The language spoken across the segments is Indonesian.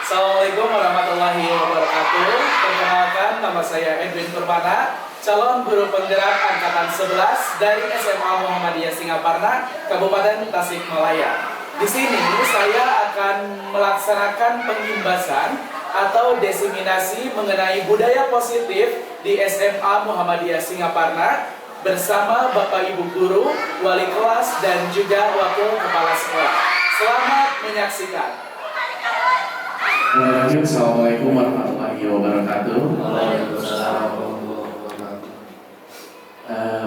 Assalamualaikum warahmatullahi wabarakatuh. Perkenalkan, nama saya Edwin Permana, calon guru penggerak angkatan 11 dari SMA Muhammadiyah Singaparna, Kabupaten Tasikmalaya. Di sini saya akan melaksanakan pengimbasan atau diseminasi mengenai budaya positif di SMA Muhammadiyah Singaparna bersama Bapak Ibu guru, wali kelas, dan juga wakil kepala sekolah. Selamat menyaksikan. Assalamualaikum warahmatullahi wabarakatuh.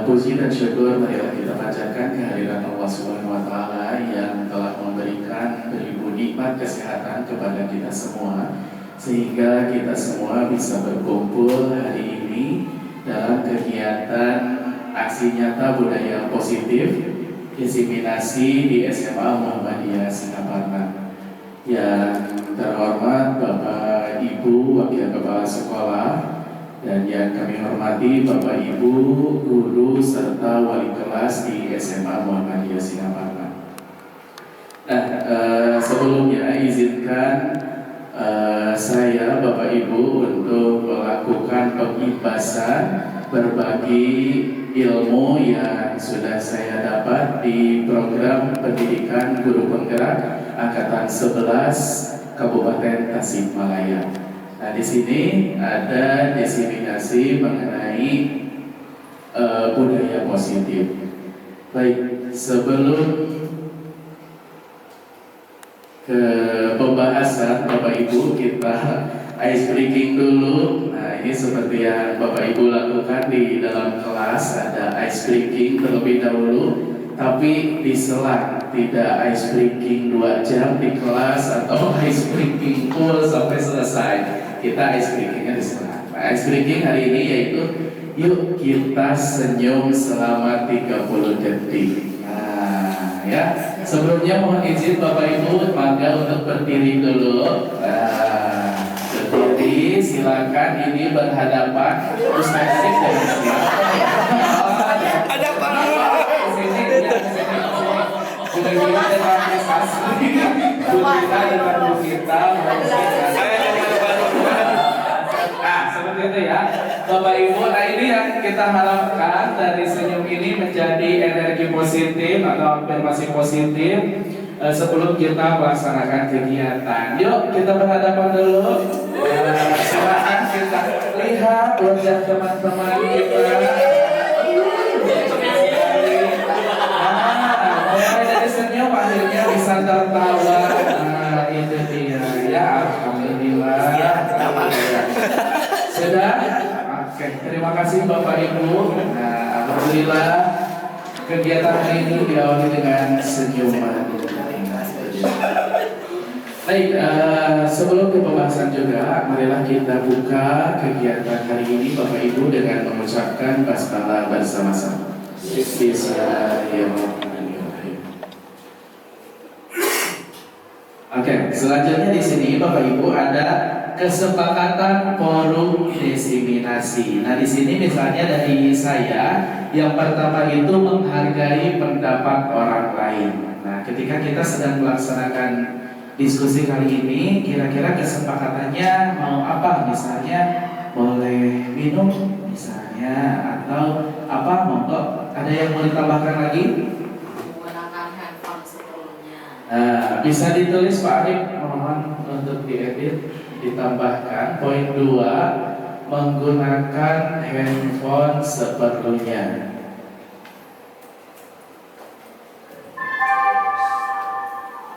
Puji dan syukur marilah kita panjatkan kehadiran Allah Subhanahu wa Ta'ala yang telah memberikan beribu nikmat kesehatan kepada kita semua, sehingga kita semua bisa berkumpul hari ini dalam kegiatan aksi nyata budaya positif diseminasi di SMA Muhammadiyah Singaparna. Yang terhormat Bapak Ibu Wakil Kepala Sekolah dan yang kami hormati Bapak Ibu guru serta wali kelas di SMA Muhammadiyah Singaparna. Nah, sebelumnya izinkan saya Bapak Ibu untuk melakukan pengimbasan berbagi ilmu yang sudah saya dapat di program pendidikan guru penggerak angkatan 11 Kabupaten Tasikmalaya. Nah, di sini ada diseminasi mengenai budaya positif. Baik, sebelum ke pembahasan Bapak Ibu, kita ice breaking dulu. Nah, ini seperti yang Bapak Ibu lakukan di dalam kelas, ada ice breaking terlebih dahulu, tapi diselang, tidak ice breaking 2 jam di kelas atau ice breaking full sampai selesai. Kita ice breakingnya diselang. Nah, ice breaking hari ini yaitu yuk kita senyum selama 30 detik. Nah, ya. Sebelumnya mohon izin Bapak Ibu, maka untuk berdiri dulu. Nah, berdiri, silakan. Ini berhadapan. Ustaz Sik dari siapa ya? Ada Pak. Sini, sudah kita dengan prestasi. Kita dengan kita. Nah, seperti itu ya, Bapak Ibu. Nah, ini yang kita harapkan dari senyum ini menjadi energi positif atau afirmasi positif sebelum kita melaksanakan kegiatan. Yuk, kita berhadapan dulu. Silakan kita lihat wajah teman-teman kita. Mulai dari senyum akhirnya bisa tertawa. Nah, itu dia ya, alhamdulillah. Sudah? Oke, terima kasih Bapak Ibu. Nah, alhamdulillah kegiatan hari ini diawali dengan senyuman. Baik, sebelum ke pembahasan juga, marilah kita buka kegiatan hari ini Bapak Ibu dengan mengucapkan basmalah bersama-sama. Bismillahirrahmanirrahim. Oke, selanjutnya di sini Bapak Ibu ada kesepakatan forum diseminasi. Nah, di sini misalnya dari saya, yang pertama itu menghargai pendapat orang lain. Nah, ketika kita sedang melaksanakan diskusi kali ini, kira-kira kesepakatannya mau apa? Misalnya boleh minum, misalnya, atau apa? Monggo, ada yang mau ditambahkan lagi? Menggunakan handphone sebelumnya. Nah, bisa ditulis Pak Arif, mohon untuk diedit. Ditambahkan poin 2, menggunakan handphone seperlunya.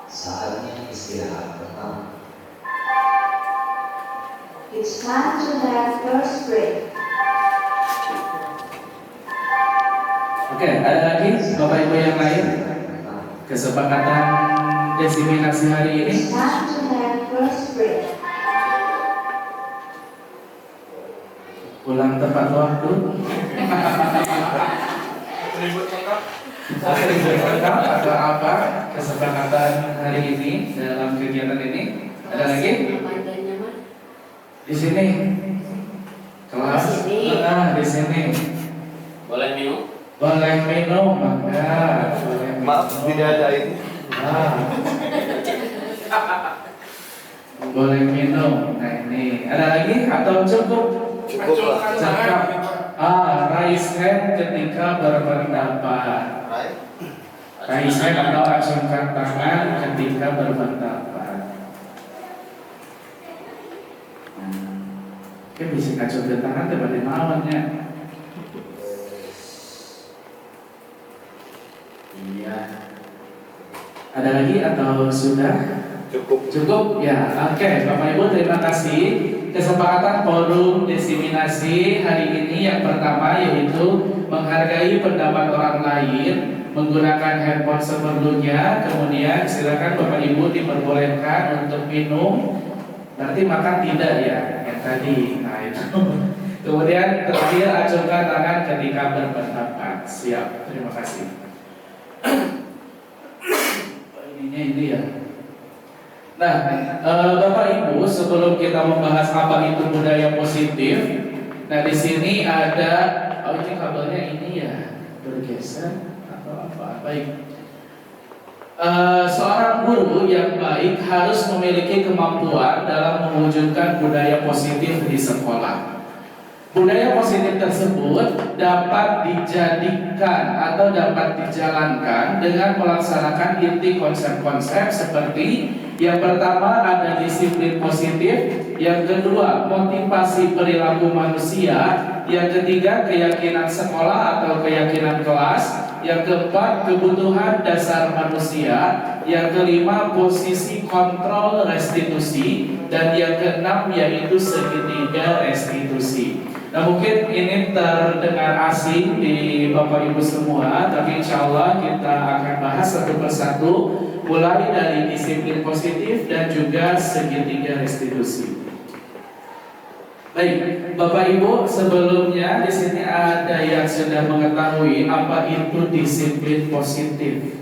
Saatnya istirahat pertama. It's time to have first break. Oke, ada lagi Bapak Ibu yang lain? Kesepakatan diseminasi hari ini? It's time to have first break. Pulang tepat waktu. Ribut lengkap. Atau apa kesepakatan hari ini dalam kegiatan ini? Ada lagi? Padanya mah Di sini. Kelas. Di sini. Nah, di sini. Boleh minum? Boleh minum, maka boleh minum. Maaf, tidak ada ini. Ah. Boleh minum. Nah ini, ada lagi atau cukup? Cukup lah. Cakap. Raise hand ketika berpendapat. Raise hand atau acungkan tangan ketika berpendapat. Oke, bisa acungkan tangan tiba-tiba awalnya. Iya. Ada lagi atau sudah? Cukup ya. Oke, Bapak Ibu terima kasih. Kesepakatan forum diseminasi hari ini yang pertama yaitu menghargai pendapat orang lain, menggunakan handphone seperlunya. Kemudian silakan Bapak Ibu diperbolehkan untuk minum. Berarti makan tidak ya? Yang tadi. Nah itu. Kemudian terakhir acungkan tangan ketika berpendapat. Siap. Terima kasih. Ini ya. Nah, Bapak Ibu, sebelum kita membahas apa itu budaya positif, nah di sini ada, ini kabelnya ini ya bergeser atau apa? Baik. Seorang guru yang baik harus memiliki kemampuan dalam mewujudkan budaya positif di sekolah. Budaya positif tersebut dapat dijadikan atau dapat dijalankan dengan melaksanakan inti konsep-konsep seperti yang pertama ada disiplin positif, yang kedua motivasi perilaku manusia, yang ketiga keyakinan sekolah atau keyakinan kelas, yang keempat kebutuhan dasar manusia, yang kelima posisi kontrol restitusi, dan yang keenam yaitu segitiga restitusi. Nah mungkin ini terdengar asing di Bapak Ibu semua, tapi insya Allah kita akan bahas satu persatu, mulai dari disiplin positif dan juga segitiga restitusi. Baik, Bapak Ibu, sebelumnya di sini ada yang sudah mengetahui apa itu disiplin positif.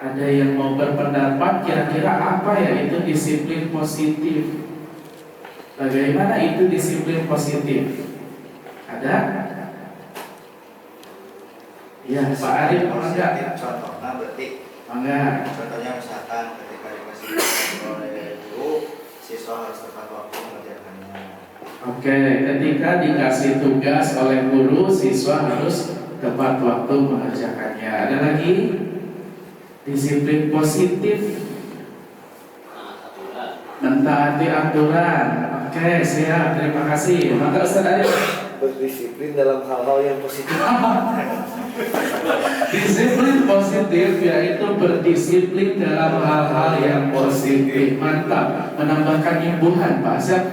Ada yang mau berpendapat kira-kira apa ya itu disiplin positif? Bagaimana itu disiplin positif? Ada? Ya, Pak Arif, enggak? Contohnya berarti Enggak. contohnya misalkan ketika dikasih oleh guru, siswa harus tepat waktu mengerjakannya. Oke, ketika dikasih tugas oleh guru, siswa harus tepat waktu mengerjakannya. Ada lagi? Disiplin positif, mentaati aturan. Oke, siap. Terima kasih. Maka Ustaz Arif. Berdisiplin dalam hal-hal yang positif. Disiplin positif yaitu berdisiplin dalam hal-hal yang positif. Mantap. Menambahkan imbuhan, Pak. Siap.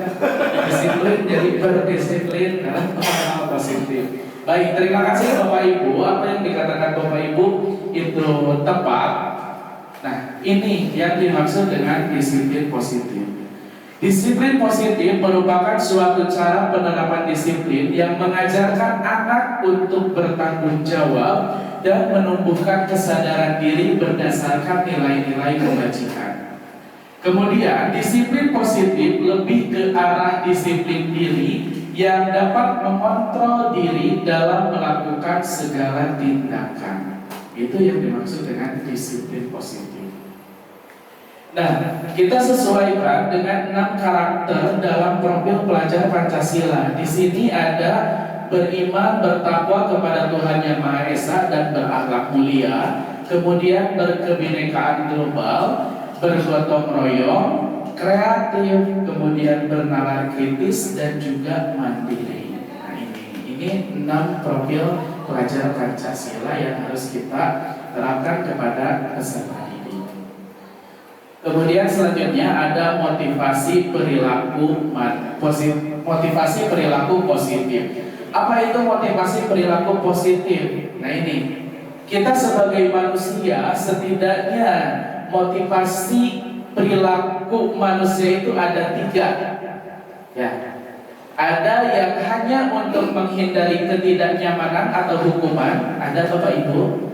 Disiplin jadi berdisiplin dalam hal-hal positif. Baik, terima kasih Bapak Ibu. Apa yang dikatakan Bapak Ibu itu tepat. Nah, ini yang dimaksud dengan disiplin positif. Disiplin positif merupakan suatu cara penerapan disiplin yang mengajarkan anak untuk bertanggung jawab dan menumbuhkan kesadaran diri berdasarkan nilai-nilai kebajikan. Kemudian, disiplin positif lebih ke arah disiplin diri yang dapat mengontrol diri dalam melakukan segala tindakan. Itu yang dimaksud dengan disiplin positif. Nah, kita sesuaikan dengan 6 karakter dalam profil pelajar Pancasila. Di sini ada beriman, bertakwa kepada Tuhan Yang Maha Esa dan berakhlak mulia, kemudian berkebinekaan global, bergotong royong, kreatif, kemudian bernalar kritis dan juga mandiri. Nah, ini 6 profil pelajar Pancasila yang harus kita terapkan kepada peserta. Kemudian selanjutnya ada motivasi perilaku positif. Apa itu motivasi perilaku positif? Nah ini, kita sebagai manusia setidaknya motivasi perilaku manusia itu ada 3. Ya, ada yang hanya untuk menghindari ketidaknyamanan atau hukuman. Ada Bapak Ibu?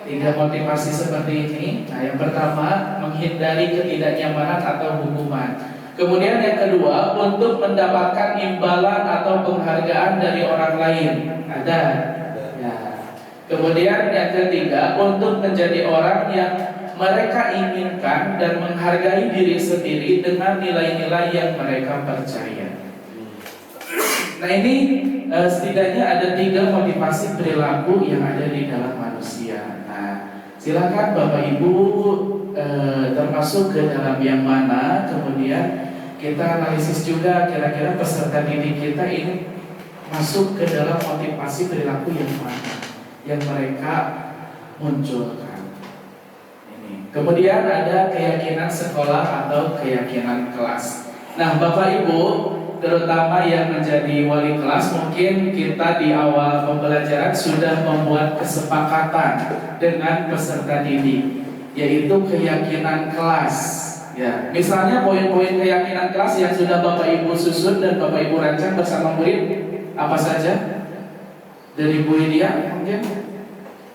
3 motivasi seperti ini. Nah, yang pertama menghindari ketidaknyamanan atau hukuman. Kemudian yang kedua untuk mendapatkan imbalan atau penghargaan dari orang lain. Ada. Ya. Kemudian yang ketiga untuk menjadi orang yang mereka inginkan dan menghargai diri sendiri dengan nilai-nilai yang mereka percaya. Nah ini setidaknya ada 3 motivasi perilaku yang ada di dalam manusia. Nah silakan Bapak Ibu termasuk ke dalam yang mana, kemudian kita analisis juga kira-kira peserta didik kita ini masuk ke dalam motivasi perilaku yang mana yang mereka munculkan. Ini. Kemudian ada keyakinan sekolah atau keyakinan kelas. Nah Bapak Ibu, terutama yang menjadi wali kelas, mungkin kita di awal pembelajaran sudah membuat kesepakatan dengan peserta didik, yaitu keyakinan kelas. Ya, misalnya poin-poin keyakinan kelas yang sudah Bapak Ibu susun dan Bapak Ibu rancang bersama murid apa saja? Dari Bu Lydia mungkin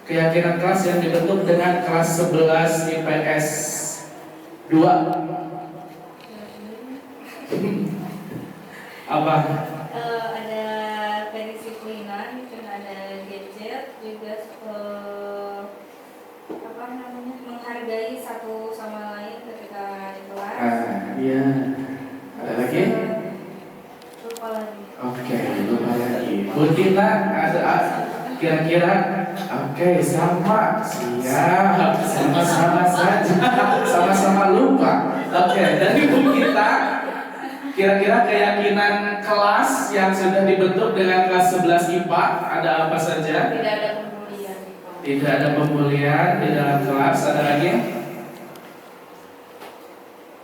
keyakinan kelas yang dibentuk dengan kelas 11 IPS 2 apa? Ada kedisiplinan, dan ada gadget, juga apa namanya, menghargai satu sama lain ketika di kelas. Iya. Ada lagi? Lupa lagi. Oke, lupa lagi. Bu Tina ada kira-kira? Oke, sama. Siap. Sama-sama saja. Sama-sama lupa. Oke, dari Bu kita kira-kira keyakinan kelas yang sudah dibentuk dengan kelas 11 IPA ada apa saja? Tidak ada pembulian. Tidak ada pembulian di dalam kelas. Ada lagi?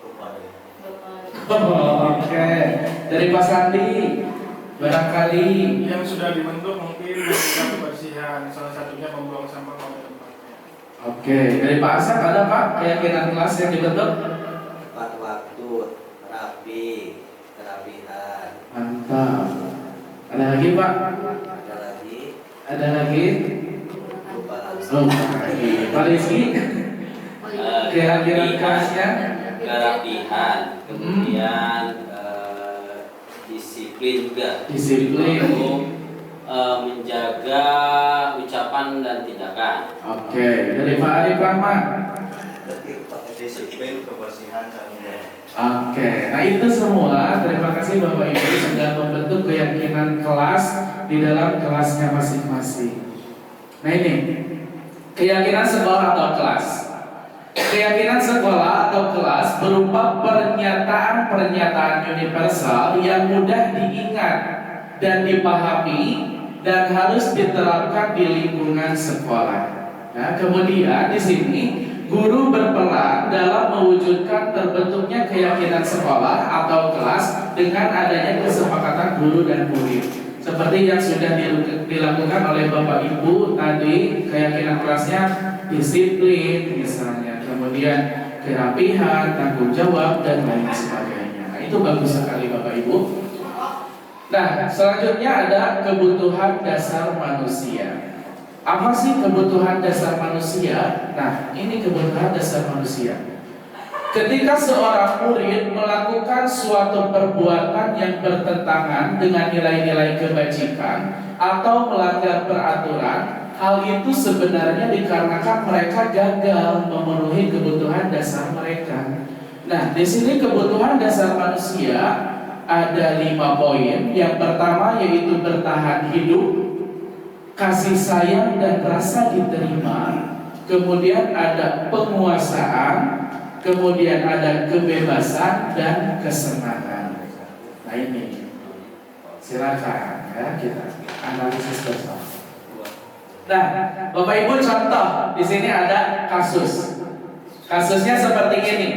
Lupa deh. Oh, oke. Dari Pak Sandi, barangkali yang sudah dibentuk mungkin menjaga kebersihan, salah satunya membuang sampah pada tempatnya. Oke, dari Pak Asep ada Pak keyakinan kelas yang dibentuk? Tepat waktu, rapi, kerapihan. Mantap. Ada lagi Pak? Ada lagi, Ada lagi? lupa lagi. Lupa lagi. Pak Rizky, keyakinan kelasnya? Kerapihan, kemudian disiplin juga. Disiplin. Lalu menjaga ucapan dan tindakan. Oke, dari Pak Arif Rahman. Disiplin, kebersihan, dan Oke, nah itu semua terima kasih Bapak Ibu sudah membentuk keyakinan kelas di dalam kelasnya masing-masing. Nah ini keyakinan sekolah atau kelas. Keyakinan sekolah atau kelas berupa pernyataan-pernyataan universal yang mudah diingat dan dipahami dan harus diterapkan di lingkungan sekolah. Nah, kemudian di sini guru berperan dalam mewujudkan terbentuknya keyakinan sekolah atau kelas dengan adanya kesepakatan guru dan murid. Seperti yang sudah dilakukan oleh Bapak Ibu tadi, keyakinan kelasnya disiplin misalnya, kemudian kerapihan, tanggung jawab, dan lain sebagainya. Nah, itu bagus sekali Bapak Ibu. Nah, selanjutnya ada kebutuhan dasar manusia. Apa sih kebutuhan dasar manusia? Nah, ini kebutuhan dasar manusia. Ketika seorang murid melakukan suatu perbuatan yang bertentangan dengan nilai-nilai kebajikan atau melanggar peraturan, hal itu sebenarnya dikarenakan mereka gagal memenuhi kebutuhan dasar mereka. Nah, di sini kebutuhan dasar manusia ada 5 poin. Yang pertama yaitu bertahan hidup, kasih sayang dan rasa diterima, kemudian ada penguasaan, kemudian ada kebebasan dan kesenangan. Nah ini, silakan ya kita analisis bersama. Nah, Bapak Ibu contoh di sini ada kasus. Kasusnya seperti ini.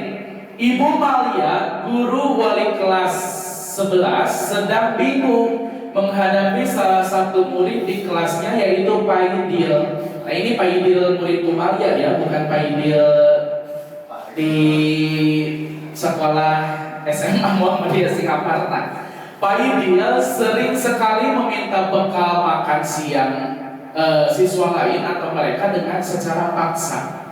Ibu Malia, guru wali kelas 11, sedang bingung menghadapi salah satu murid di kelasnya yaitu Pak Idil. Nah ini Pak Idil murid Bu Malia ya, bukan Pak Idil di sekolah SMA Muhammadiyah Singaparna. Pak Idil sering sekali meminta bekal makan siang siswa lain atau mereka dengan secara paksa.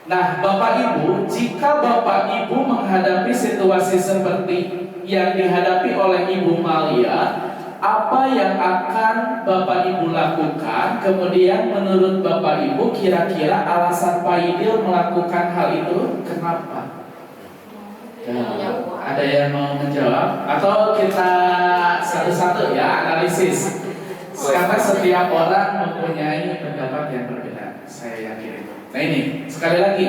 Nah, Bapak Ibu, jika Bapak Ibu menghadapi situasi seperti yang dihadapi oleh Ibu Malia, apa yang akan Bapak Ibu lakukan, kemudian menurut Bapak Ibu kira-kira alasan Pak Idil melakukan hal itu kenapa? Ada yang mau menjawab? Atau kita satu-satu ya analisis? Karena setiap orang mempunyai pendapat yang berbeda, saya yakin. Nah ini, sekali lagi,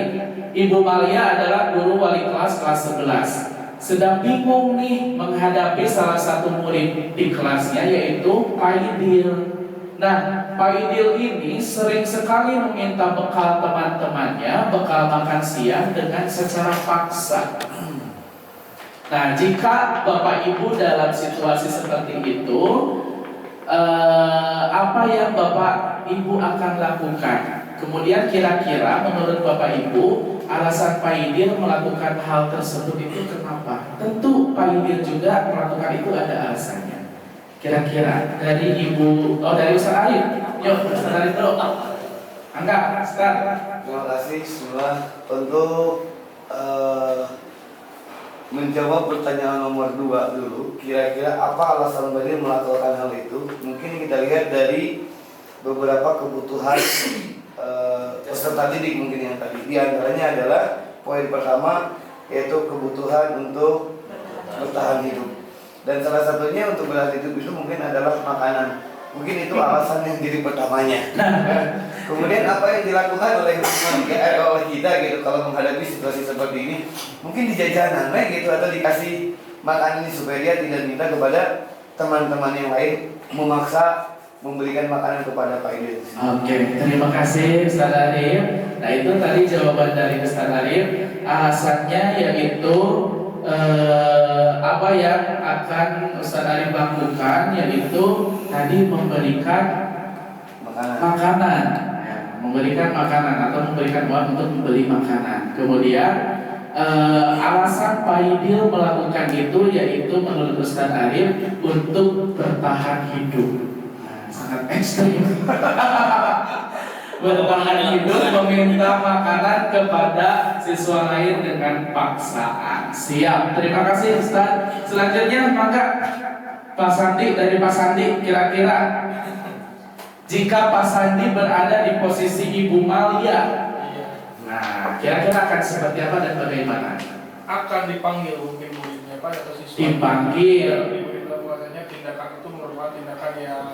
Ibu Malia adalah guru wali kelas 11. Sedang bingung nih menghadapi salah satu murid di kelasnya yaitu Pak Idil. Nah, Pak Idil ini sering sekali meminta bekal teman-temannya, bekal makan siang dengan secara paksa. Nah, jika Bapak Ibu dalam situasi seperti itu, apa yang Bapak Ibu akan lakukan? Kemudian kira-kira menurut Bapak Ibu alasan Pak Idil melakukan hal tersebut itu kenapa? Tentu Pak Idil juga melakukan itu ada alasannya. Kira-kira dari Ibu, dari Ustaz Arif. Yuk, Ustaz Arif dulu. Angga, Ustaz. Terima kasih semua untuk menjawab pertanyaan nomor 2 dulu. Kira-kira apa alasan Badil melakukan hal itu? Mungkin kita lihat dari beberapa kebutuhan peserta didik mungkin yang tadi. Di antaranya adalah poin pertama yaitu kebutuhan untuk bertahan hidup. Dan salah satunya untuk bertahan hidup itu mungkin adalah makanan. Mungkin itu alasan yang jadi pertamanya. Kemudian apa yang dilakukan oleh kita gitu kalau menghadapi situasi seperti ini, mungkin di jajanan gitu atau dikasih makan ini supaya dia tidak minta kepada teman-teman yang lain memaksa memberikan makanan kepada Pak Idil. Oke, terima kasih Ustaz Arif. Nah itu tadi jawaban dari Ustaz Arif. Alasannya yaitu apa yang akan Ustaz Arif lakukan yaitu tadi memberikan makanan, ya, memberikan makanan atau memberikan uang untuk membeli makanan. Kemudian alasan Pak Idil melakukan itu yaitu menurut Ustaz Arif untuk bertahan hidup. Sangat ekstrim. Bertahan hidup meminta makanan kepada siswa lain dengan paksaan. Siap, terima kasih Ustaz. Selanjutnya maka Pak Sandi, dari Pak Sandi, kira-kira jika Pak Sandi berada di posisi Ibu Malia, nah kira-kira akan seperti apa dan bagaimana? Akan dipanggil mungkin muridnya Pak atau siswa. Dipanggil. Diberitahu bahwasanya tindakan itu merupakan tindakan yang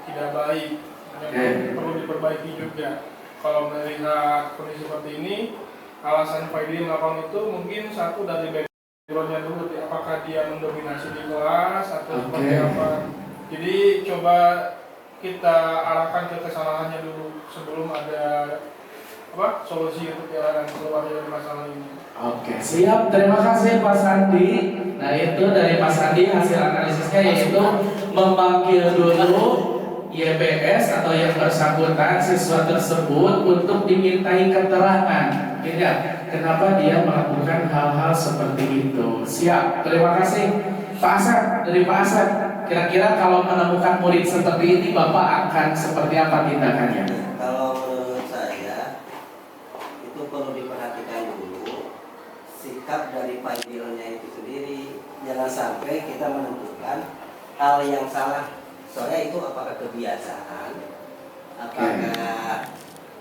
tidak baik, yang perlu diperbaiki juga. Kalau melihat kondisi seperti ini, alasan Pak Idil melakukan itu mungkin satu dari backgroundnya dulu, apakah dia mendominasi di kelas atau seperti apa. Jadi coba kita arahkan ke kesalahannya dulu sebelum ada solusi untuk keluar dari masalah ini. Oke, siap. Terima kasih Pak Sandi. Nah itu dari Pak Sandi hasil analisisnya yaitu memanggil dulu YBS atau yang bersangkutan siswa tersebut untuk dimintai keterangan. Tidak, kenapa dia melakukan hal-hal seperti itu. Siap. Terima kasih Pak Asep. Dari Pak Asep, kira-kira kalau menemukan murid seperti ini Bapak akan seperti apa tindakannya? Kalau menurut saya itu perlu diperhatikan dulu sikap dari Pak Idilnya itu sendiri. Jangan sampai kita menentukan hal yang salah. Soalnya itu apakah kebiasaan, apakah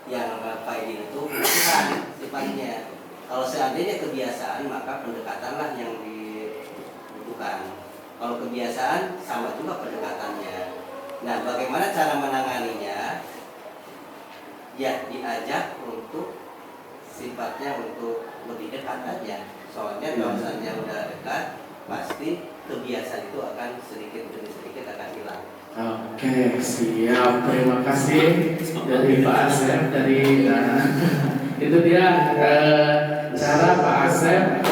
yang Pak Idil itu kebutuhan sifatnya. Kalau seandainya kebiasaan maka pendekatanlah yang dibutuhkan. Kalau kebiasaan sama juga pendekatannya. Nah, bagaimana cara menanganinya? Ya, diajak untuk sifatnya untuk lebih dekat aja. Soalnya kalau misalnya udah dekat, pasti kebiasaan itu akan sedikit demi sedikit akan hilang. Oke, siap. Terima kasih dari Pak Asep. Itu dia cara Pak Asep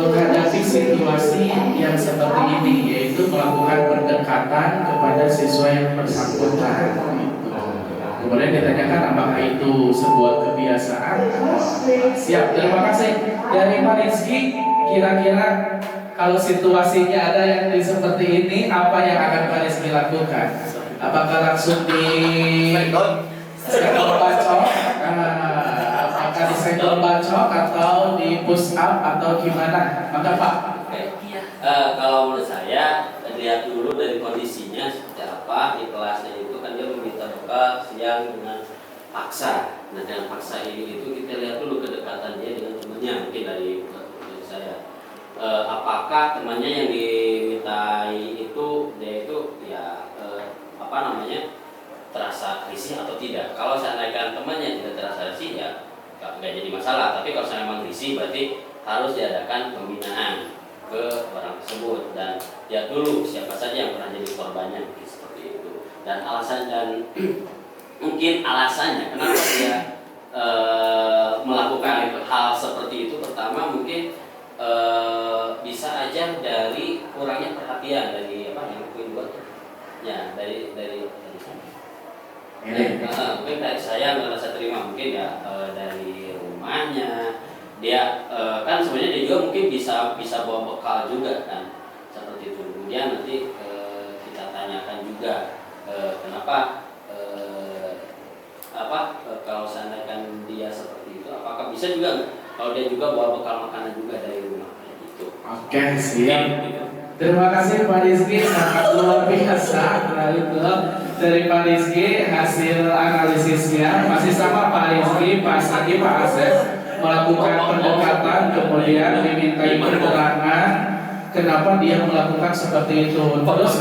menghadapi situasi yang seperti ini, yaitu melakukan pendekatan kepada siswa yang bersangkutan. Kemudian ditanyakan apakah itu sebuah kebiasaan. Siap. Terima kasih dari Pak Rizky. Kira-kira kalau situasinya ada yang seperti ini, apa yang akan Pak Rizky lakukan? Apakah langsung di senggol bacok? Apakah di senggol bacok atau di push up atau gimana? Maka Pak. Kalau menurut saya lihat dulu dari kondisinya seperti apa di kelasnya itu kan dia meminta bekal siang dengan paksa. Nah dengan paksa ini itu kita lihat dulu kedekatan dia dengan temannya mungkin dari saya. Apakah temannya yang dimintai itu dia itu ya terasa risih atau tidak? Kalau seandainya temannya tidak terasa risih ya nggak jadi masalah. Tapi kalau saya memang risih berarti harus diadakan pembinaan ke orang tersebut dan lihat dulu siapa saja yang pernah jadi korbannya seperti itu dan alasan dan mungkin alasannya kenapa dia melakukan hal seperti itu. Pertama mungkin bisa aja dari kurangnya perhatian dari yang poin 2 ya dari mungkin dari saya merasa terima mungkin ya dari rumahnya dia kan sebenarnya dia juga mungkin bisa bawa bekal juga kan seperti itu. Kemudian nanti kita tanyakan juga kenapa kalau seandainya dia seperti itu apakah bisa juga kalau dia juga bawa bekal makanan juga dari rumah gitu. Oke, siap. Terima kasih Pak Rizky, sangat luar biasa. Nah itu dari Pak Rizky hasil analisisnya masih sama Pak Rizky, Pak Saki, Pak Asep melakukan pendekatan kemudian dimintai keterangan kenapa dia melakukan seperti itu. Terus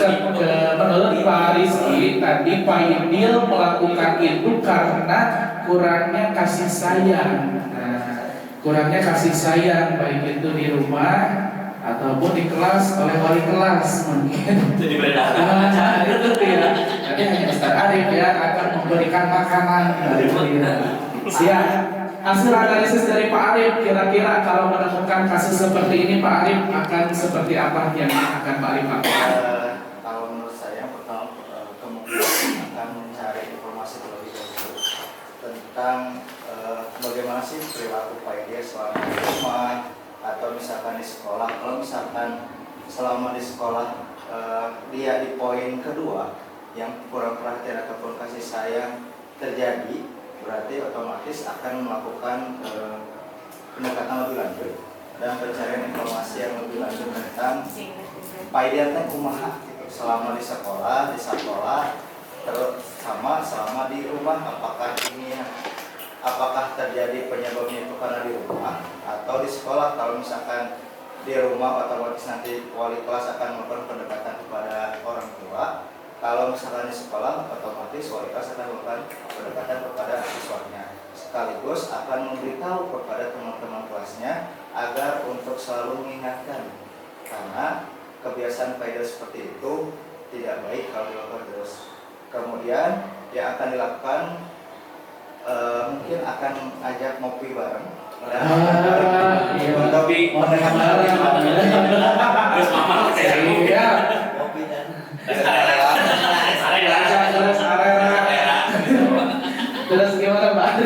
menurut Pak Rizky tadi Pak Idil melakukan itu karena kurangnya kasih sayang. Nah, kurangnya kasih sayang baik itu di rumah ataupun di kelas oleh wali kelas mungkin. Jadi beredar. Itu dia. Jadi hanya Ustaz Arif ya akan memberikan makanan. Siap. Hasil analisis dari Pak Arif kira-kira kalau menemukan kasus seperti ini Pak Arif akan seperti apa yang akan Pak Arif lakukan? Kalau menurut saya pertama kemungkinan akan mencari informasi terlebih dahulu tentang bagaimana sih perilaku Pak dia selama di rumah atau misalkan di sekolah. Kalau misalkan selama di sekolah dia di poin kedua yang kurang perhatian ataupun kasih sayang terjadi, berarti otomatis akan melakukan pendekatan lebih lanjut dan pencarian informasi yang lebih lanjut tentang paidian kumaha gitu. Selama di sekolah terus sama selama di rumah apakah terjadi penyebabnya itu karena di rumah atau di sekolah. Kalau misalkan di rumah otomatis nanti wali kelas akan melakukan pendekatan kepada orang tua. Kalau misalkan di sekolah otomatis wali kelas akan melakukan pendekatan kepada siswanya sekaligus akan memberitahu kepada teman-teman kelasnya agar untuk selalu mengingatkan karena kebiasaan faedah seperti itu tidak baik kalau dilakukan terus. Kemudian yang akan dilakukan mungkin akan ajak ngopi bareng. Untuk pendekatan ngopi dan Terus gimana Pak?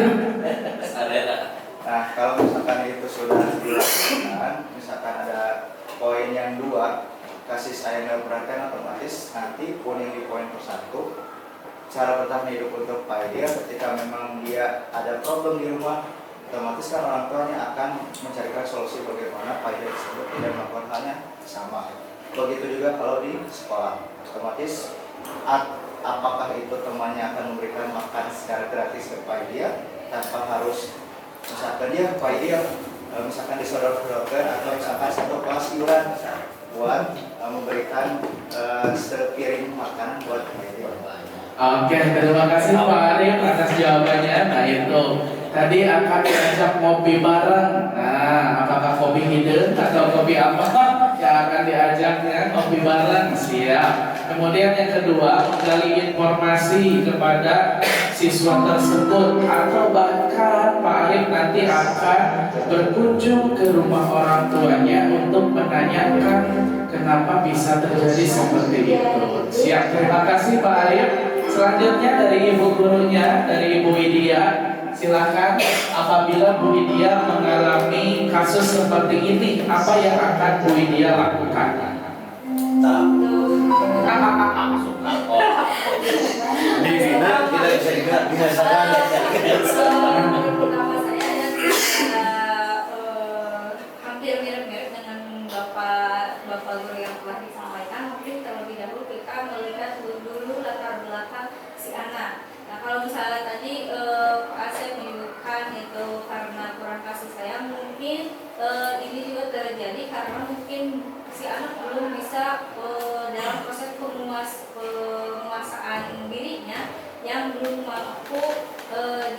Nah kalau misalkan itu sudah dilakukan, misalkan ada poin yang 2 kasih sayang dan perhatian, otomatis nanti poin yang di poin persatu cara bertahan hidup untuk Pak dia ketika memang dia ada problem di rumah, otomatis kan orang tuanya akan mencarikan solusi bagaimana Pak dia tersebut tidak melakukan halnya sama. Begitu juga kalau di sekolah, otomatis apakah itu temannya akan memberikan makan secara gratis ke Pak dia tanpa harus misalkan dia Pak dia misalkan disodor-sodorkan atau misalkan satu kelas iuran buat memberikan sepiring makanan buat Pak dia. Oke, terima kasih Pak Arif atas jawabannya. Nah itu tadi akan diajak ngopi bareng. Nah, apakah kopi hidung atau kopi apa yang akan diajaknya ngopi bareng? Siap. Kemudian yang kedua, menggali informasi kepada siswa tersebut atau bahkan Pak Arif nanti akan berkunjung ke rumah orang tuanya untuk menanyakan kenapa bisa terjadi seperti itu. Siap. Terima kasih Pak Arif. Selanjutnya dari ibu gurunya, dari Ibu Widya, silakan. Apabila Bu Widya mengalami kasus seperti ini, apa yang akan Bu Widya lakukan? Di sini kita bisa dibiasakan. Pertama saya hampir mirip-mirip dengan bapak Bapak Guru yang telah disampaikan, mungkin terlebih dahulu kita melihat dulu latar belakang si anak. Nah, kalau misalnya tadi Pak Asep menyebutkan itu karena kurang kasih sayang, mungkin ini juga terjadi karena mungkin si anak belum bisa dalam proses penguasaan dirinya, yang belum mampu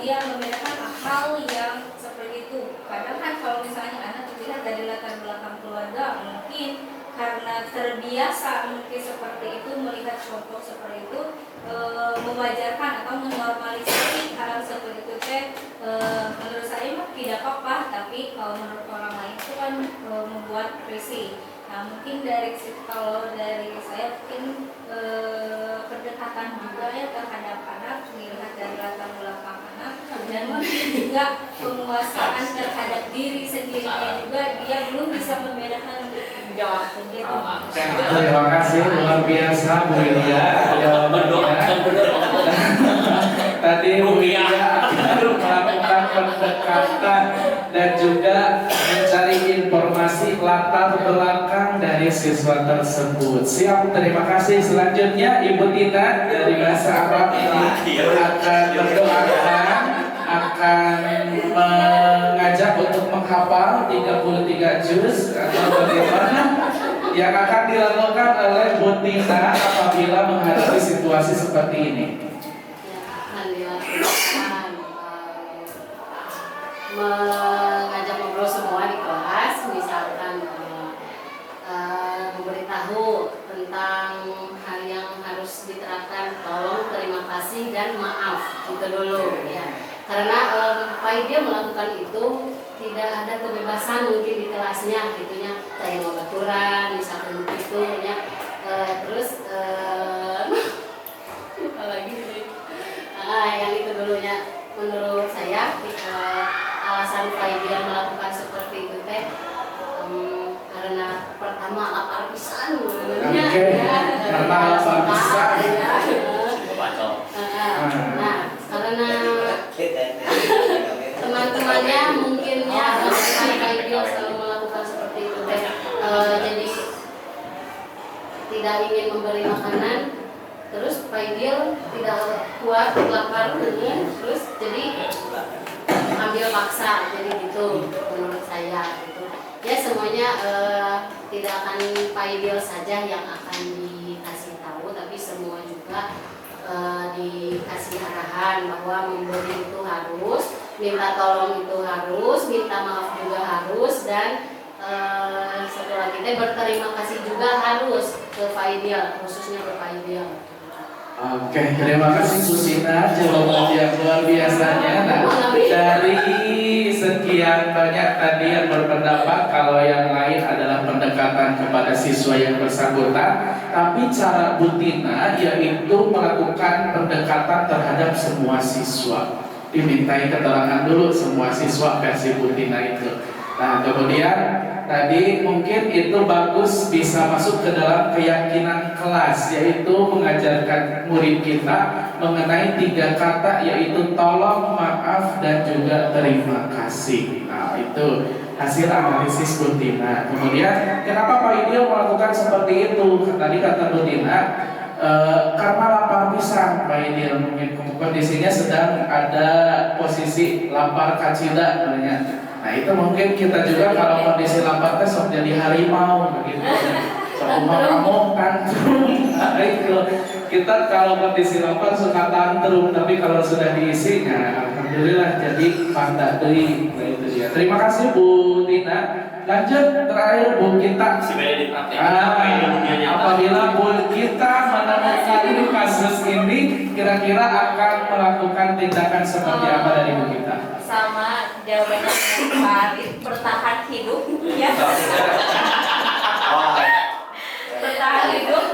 dia membedakan hal yang seperti itu. Kadang kan kalau misalnya anak terlihat dari latar belakang keluarga, mungkin karena terbiasa mungkin seperti itu, melihat contoh seperti itu, mewajarkan atau menormalisasi hal seperti itu. Menurut saya mah tidak apa-apa, tapi kalau menurut orang lain itu kan membuat risih. Nah, mungkin kalau dari saya mungkin pendekatan juga ya terhadap anak, melihat dari latar belakang anak, dan mungkin juga penguasaan terhadap diri sendirinya juga, dia belum bisa membedakan jawab gitu. Terima kasih, luar biasa Bu Ilya. Tadi Bu Ilya melakukan pendekatan dan juga mencari informasi latar belakang dari siswa tersebut. Siap, terima kasih. Selanjutnya Ibu Tina dari bahasa Arab ini akan mendoakan, akan mengajak untuk menghafal 33 juz atau bagaimana yang akan dilakukan oleh Bu Tina apabila menghadapi situasi seperti ini. Mengajak ngobrol semua di kelas, misalkan memberitahu tentang hal yang harus diterapkan, tolong, terima kasih, dan maaf, itu dulu ya. Karena dia melakukan itu tidak ada kebebasan mungkin di kelasnya, gitunya, kayak mau baturan, misalkan begitu ya. Terus apalagi sih? Yang itu dulunya, menurut saya alasan dia melakukan seperti itu karena pertama lapar pisan, karena lapar pisan. Nah, karena teman-temannya mungkin ya dia selalu melakukan seperti itu, jadi tidak ingin memberi makanan, terus Faidil tidak kuat lapar, terus jadi ambil paksa, jadi gitu menurut saya gitu. Ya semuanya tidak akan Faidil saja yang akan dikasih tahu, tapi semua juga dikasih arahan bahwa memberi itu harus, minta tolong itu harus, minta maaf juga harus, dan setelah kita berterima kasih juga harus ke Faidil, khususnya ke Faidil. Oke, terima kasih Bu Tina, jawaban yang luar biasanya. Nah, dari sekian banyak tadi yang berpendapat kalau yang lain adalah pendekatan kepada siswa yang bersangkutan, tapi cara Bu Tina yaitu melakukan pendekatan terhadap semua siswa. Dimintai keterangan dulu semua siswa versi Bu Tina itu. Nah, kemudian tadi mungkin itu bagus bisa masuk ke dalam keyakinan kelas, yaitu mengajarkan murid kita mengenai 3 kata, yaitu tolong, maaf, dan juga terima kasih. Nah, itu hasil analisis Bu Tina. Kemudian kenapa Pak Idil melakukan seperti itu? Tadi kata Bu Tina, karena lapar pisan Pak Idil, mungkin kondisinya sedang ada posisi lapar kacida namanya. Nah, itu mungkin kita juga kalau kondisi lapar sok jadi harimau begitu. Sok kamu tantrum. Nah, itu kita kalau kondisi lapar suka tantrum, tapi kalau sudah diisinya alhamdulillah jadi panda deui. Nah, itu dia. Terima kasih Bu Tina. Lanjut terakhir Bu Kita. Apabila Bu Kita menemukan kasus ini, kira-kira akan melakukan tindakan seperti apa dari Bu Kita? Sama jawabannya Farid, bertahan hidup ya. Bertahan hidup,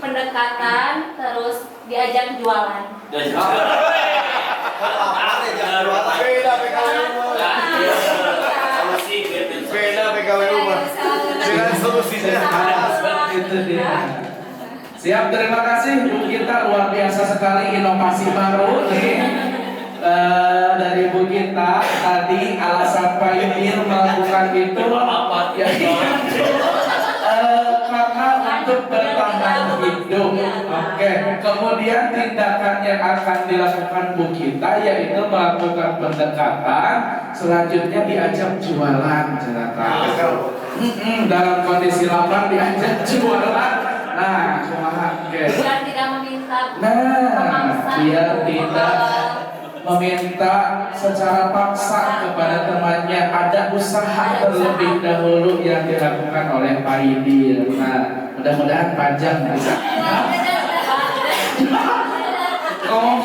pendekatan, terus diajak jualan. Beda PKW rumah dengan solusinya. Itu dia. Siap, terima kasih Bu Kita, luar biasa sekali inovasi baru nih. dari Bu Gita tadi alasan Pak Idil melakukan itu ya karena untuk bertahan hidup. Oke. Kemudian tindakan yang akan dilakukan Bu Gita yaitu melakukan pendekatan, selanjutnya diajak jualan ternyata. Dalam kondisi lapar diajak jualan. Nah, oke. Biar tidak meminta. Nah, biar tidak meminta secara paksa kepada temannya, ada usaha terlebih dahulu yang dilakukan oleh Pak Idil. Nah, mudah-mudahan panjang bisa. Ngomong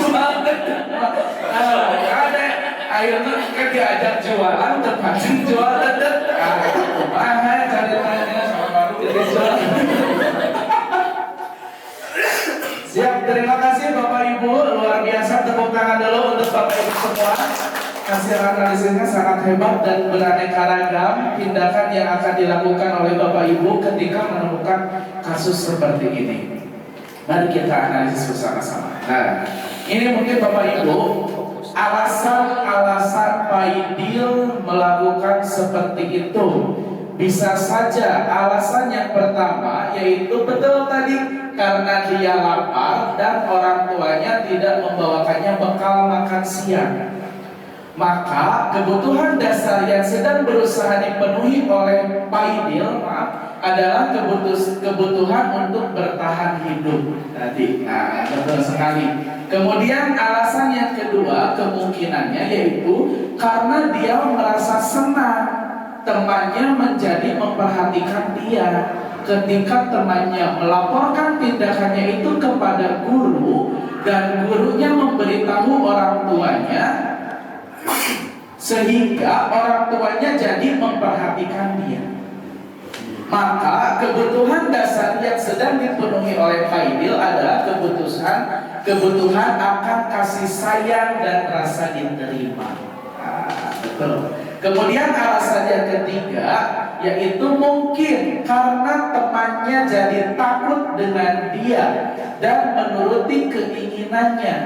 banget. Ada akhirnya kan diajak jualan, terpancing jualan. Mahal ceritanya. Jadi jualan. Siap, terima kasih Bapak Ibu, luar biasa, tepuk tangan dulu untuk Bapak Ibu semua. Hasil analisisnya sangat hebat dan beraneka ragam tindakan yang akan dilakukan oleh Bapak Ibu ketika menemukan kasus seperti ini. Mari kita analisis bersama-sama. Nah, ini mungkin Bapak Ibu alasan-alasan Pak Idil melakukan seperti itu. Bisa saja alasan yang pertama yaitu betul tadi karena dia lapar dan orang tuanya tidak membawakannya bekal makan siang. Maka kebutuhan dasar yang sedang berusaha dipenuhi oleh Pak Idil adalah kebutuhan untuk bertahan hidup tadi. Nah, betul sekali. Kemudian alasan yang kedua kemungkinannya yaitu karena dia merasa senang temannya menjadi memperhatikan dia. Ketika temannya melaporkan tindakannya itu kepada guru dan gurunya memberitahu orang tuanya, sehingga orang tuanya jadi memperhatikan dia. Maka kebutuhan dasar yang sedang dipenuhi oleh Pak Idil adalah kebutuhan akan kasih sayang dan rasa diterima. Betul. Kemudian alasan yang ketiga yaitu mungkin karena temannya jadi takut dengan dia dan menuruti keinginannya.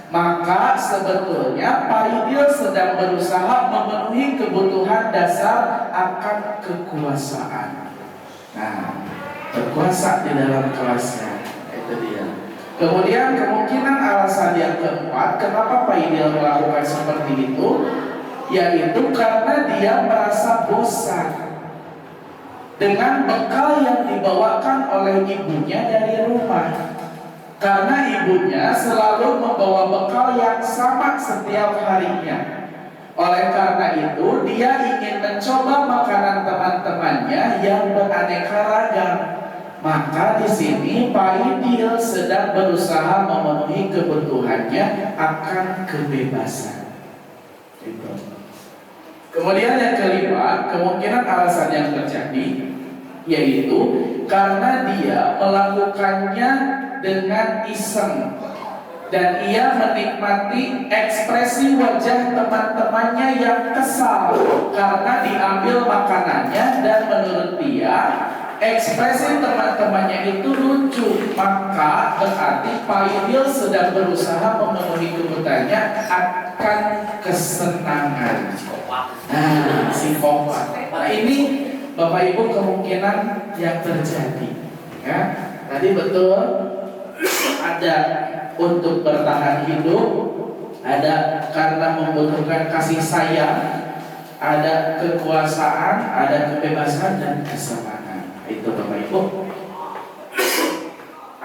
Maka sebetulnya Pak Idil sedang berusaha memenuhi kebutuhan dasar akan kekuasaan. Nah, berkuasa di dalam kelasnya, itu dia. Kemudian kemungkinan alasan yang keempat kenapa Pak Idil melakukan seperti itu yaitu karena dia merasa bosan dengan bekal yang dibawakan oleh ibunya dari rumah. Karena ibunya selalu membawa bekal yang sama setiap harinya. Oleh karena itu, dia ingin mencoba makanan teman-temannya yang beraneka ragam. Maka di sini Pak Idil sedang berusaha memenuhi kebutuhannya akan kebebasan. Itu. Kemudian yang kelima, kemungkinan alasan yang terjadi yaitu karena dia melakukannya dengan iseng dan ia menikmati ekspresi wajah teman-temannya yang kesal karena diambil makanannya dan menurut dia ekspresi teman-temannya itu lucu. Maka berarti Pak Idil sedang berusaha memenuhi kebutuhannya akan kesenangan. Nah, psikopat. Nah, ini Bapak Ibu kemungkinan yang terjadi. Ya, tadi betul ada untuk bertahan hidup, ada karena membutuhkan kasih sayang, ada kekuasaan, ada kebebasan dan kesenangan. Itu Bapak Ibu.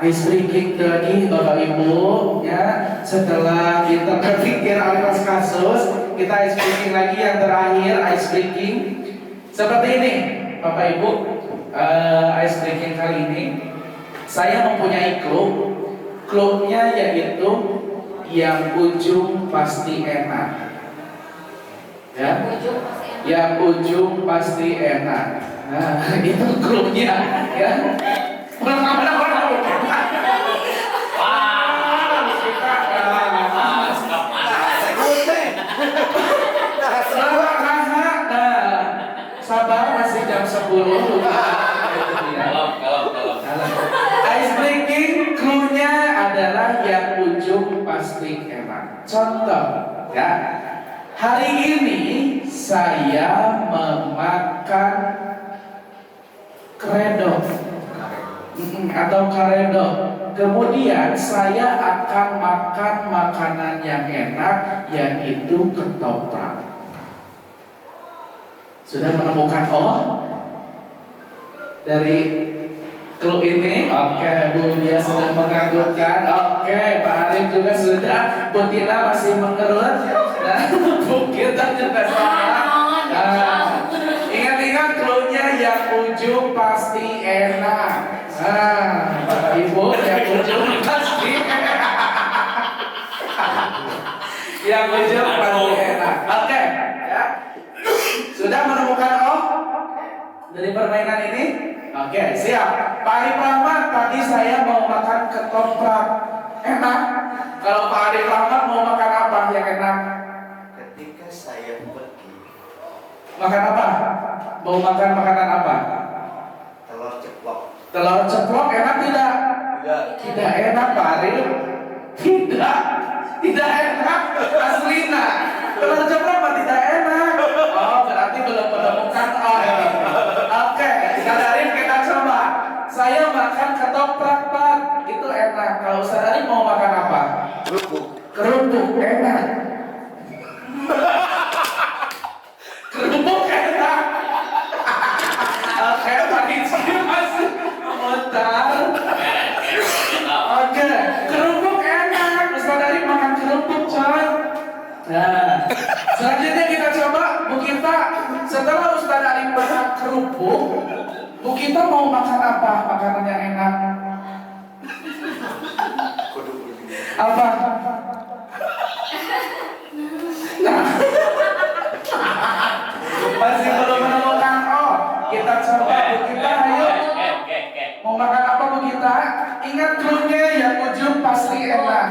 Ice breaking lagi Bapak Ibu ya. Setelah kita berpikir atas kasus, kita ice breaking lagi yang terakhir, ice breaking seperti ini Bapak Ibu. Ice breaking kali ini saya mempunyai clue-nya yaitu yang ujung pasti enak. Ya, yang ujung pasti enak. Nah, itu clue-nya ya. Sabar, masih jam 10. Ice breaking clue-nya adalah yang ujung pasti enak. Contoh, ya. Hari ini saya memakan kredok atau karedok. Kemudian saya akan makan makanan yang enak, yaitu ketoprak. Sudah menemukan dari clue ini? Oke, Bu Dia sudah menganggukkan. Oke, Pak Arif juga sudah. Bu Tina masih mengerut. Nah, Bu Kita juga sama. Ingat-ingat clue-nya yang ujung pasti enak. Bapak Ibu, yang ujung pasti enak. Yang ujung pasti enak. Oke, ya. Sudah menemukan dari permainan ini? Oke, siap. Pak Arif Rahmat, tadi saya mau makan ketoprak. Enak. Kalau Pak Arif Rahmat mau makan apa yang enak? Ketika saya pergi, Makan apa? Mau makan makanan apa? telur ceplok. Telur ceplok enak tidak? Tidak enak, Pak Arif. Tidak enak. Aslina. Telur ceplok mah tidak enak. Berarti belum menemukan Oke, Ustaz Arif kita coba. Saya makan ketoprak, Pak. Itu enak. Kalau Ustaz Arif mau makan apa? Kerupuk enak. Kerupuk enak. Oke, Pak Rizky masih memutar. Oke, kerupuk enak. Ustaz Arif makan kerupuk, coy. Nah, selanjutnya kita coba Bu Kita. Setelah Ustaz Arif makan kerupuk, Bu Kita mau makan apa? Makanan yang enak? Apa? Nah, masih belum menemukan. Kita coba Bu Kita, ayo. Mau makan apa Bu Kita? Ingat clue-nya yang ujung pasti enak.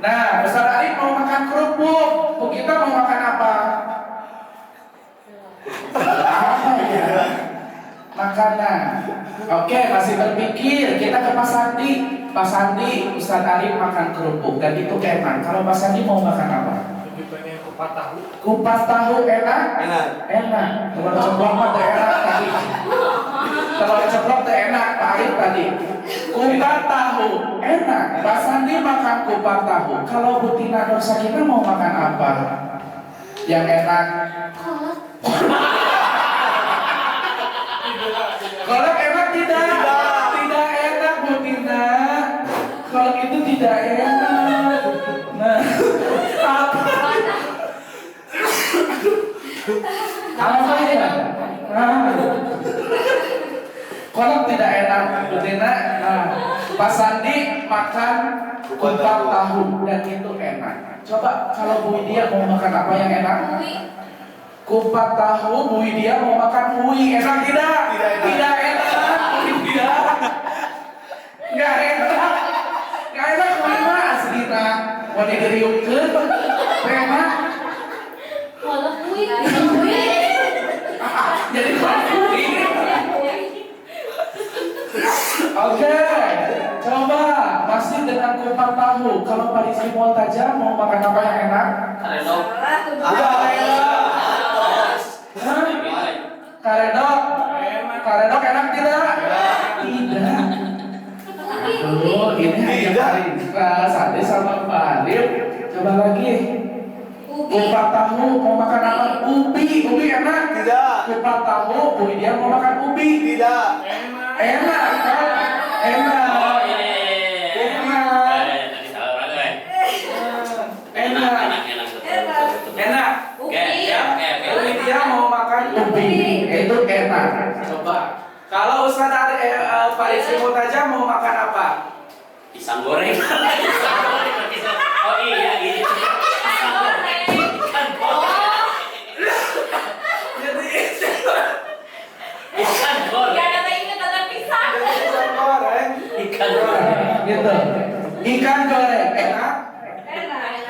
Nah, Ustaz Arif mau makan kerupuk. Bu Kita mau makan apa? Apa ya? Makanan. Oke, masih berpikir. Kita ke Pak Sandi. Pak Sandi, Ustaz Arif makan kerupuk dan itu enak. Kalau Pak Sandi mau makan apa? Pengen kupat tahu. Kupat tahu enak? Enak. Telur ceplok mah teh enak tadi. Telur ceplok teh enak, Pak Arif tadi. Kupat tahu enak. Pak Sandi makan kupat tahu. Kalau Bu Tina Dorsa kita mau makan apa? Yang enak? Kolak enak tidak? Tidak enak Bu Tina. Kolak itu tidak enak. Nah, apa ya? Kolak tidak enak Bu Tina. Nah, Pak Sandi makan kupat tahu dan itu enak. Coba kalau Bu Widya mau makan apa yang enak? Kupat tahu. Bu Widya mau makan ui. Enak tidak? Tidak enak. Bu Widya nggak enak. Nggak enak ui mah aslina. Mau digeriungkeun enak. Kalau kuih, Jadi kalau ui. Oke, coba masih dengan kupat tahu. Kalau Pak Rizky Multaja mau makan apa yang enak? Karedok. Karedok. Karedok enak tidak? Tidak. Aduh, ini hanya Pak Rizka, Sandi sama Pak Arif. Coba lagi. Kupat tahu mau makan apa? Ubi. Ubi enak? Tidak. Kupat tahu, Bu Widya mau makan ubi? Tidak. Enak kan? Enak. Oh iya. Tadi salah orang kan? Enak. Enak. Oke, ya, oke. Bu Widya mau makan ubi. Itu enak. Coba. Kalau Ustaz Pak Rizky Multaja mau makan apa? Pisang goreng. Oh iya, iya. Pisang goreng. Ikan goreng. Jadi Ikan goreng. ikan goreng. Ikan goreng. Gitu. Ikan goreng enak.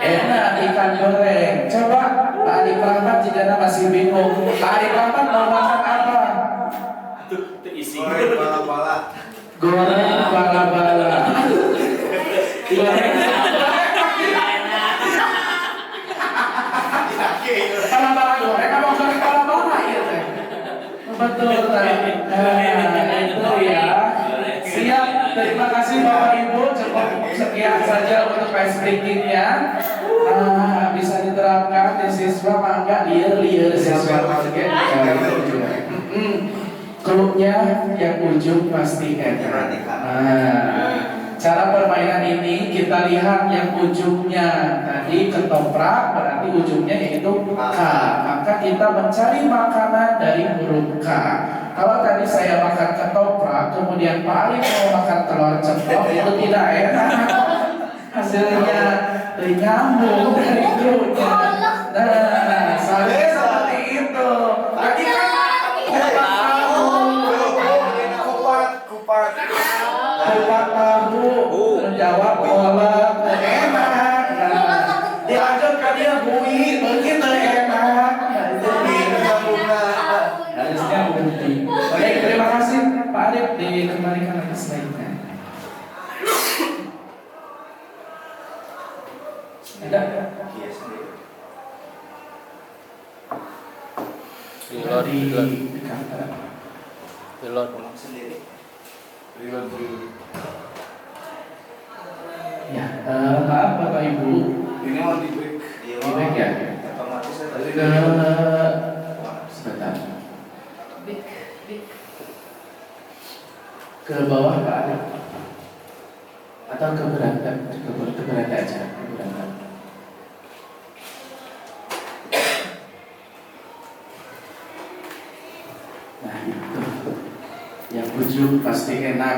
Enak ikan goreng. Coba Pak Arif Rahmat jika masih bingung. Pak Arif Rahmat mau makan apa? Itu isi. Goreng bala-bala. Goreng bala-bala. Goreng. Kepala bala goreng apa bukan kepala bala ya teh? Betul teh. Nah, itu ya. Siap, terima kasih Bapak Ibu. Cukup sekian saja untuk ice breaking-nya. Nah, bisa diterapkan di siswa mangga liar siswa juga. Klubnya yang ujung pasti enak. Nah, cara permainan ini kita lihat yang ujungnya tadi ketoprak berarti ujungnya yaitu K. Maka kita mencari makanan dari huruf K. Kalau tadi saya makan ketoprak, kemudian Pak Arif mau makan telur ceplok, itu tidak enak. Hasilnya nyambung dari grupnya. Nah, saya seperti itu. Tadi kan kupat tahu menjawab kolak enak. Nah, dilanjut ke dia bui begitu enak. Harusnya berhenti. Baik, terima kasih Pak Arif, dikembalikan lagi slide-nya. Ada? Pilot sendiri. Ya, maaf Bapak Ibu. Ini mau di break. Di break ya? Otomatis saya tadi sebentar. Ke bawah Pak Arif. Atau ke beranda aja, ke beranda. Nah itu, yang ujung pasti enak.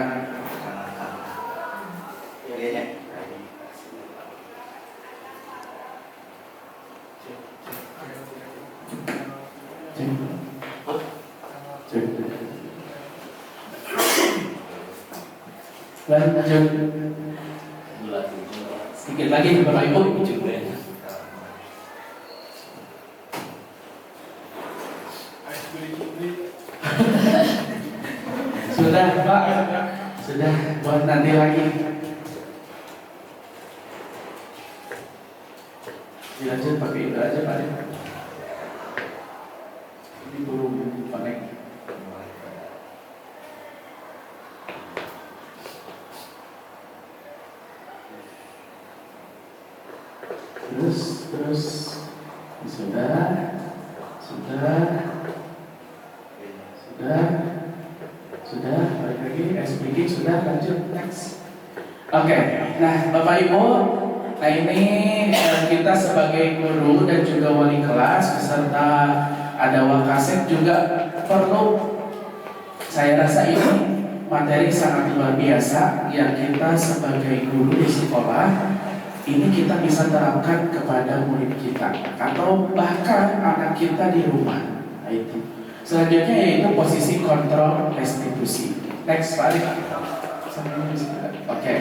Lanjut. Sedikit lagi Bapak Ibu. Sudah Pak, sudah buat nanti lagi. Dilanjut pakai itu aja Pak. Ini belum connect. Terus sudah balik lagi SPG sudah lanjut next. Oke, nah Bapak Ibu, nah ini kita sebagai guru dan juga wali kelas beserta ada Wakasek juga perlu, saya rasa ini materi sangat luar biasa yang kita sebagai guru di sekolah ini kita bisa terapkan kepada murid kita atau bahkan anak kita di rumah. Nah, itu. Selanjutnya yaitu posisi kontrol restitusi. Next, Pak Arif. Oke.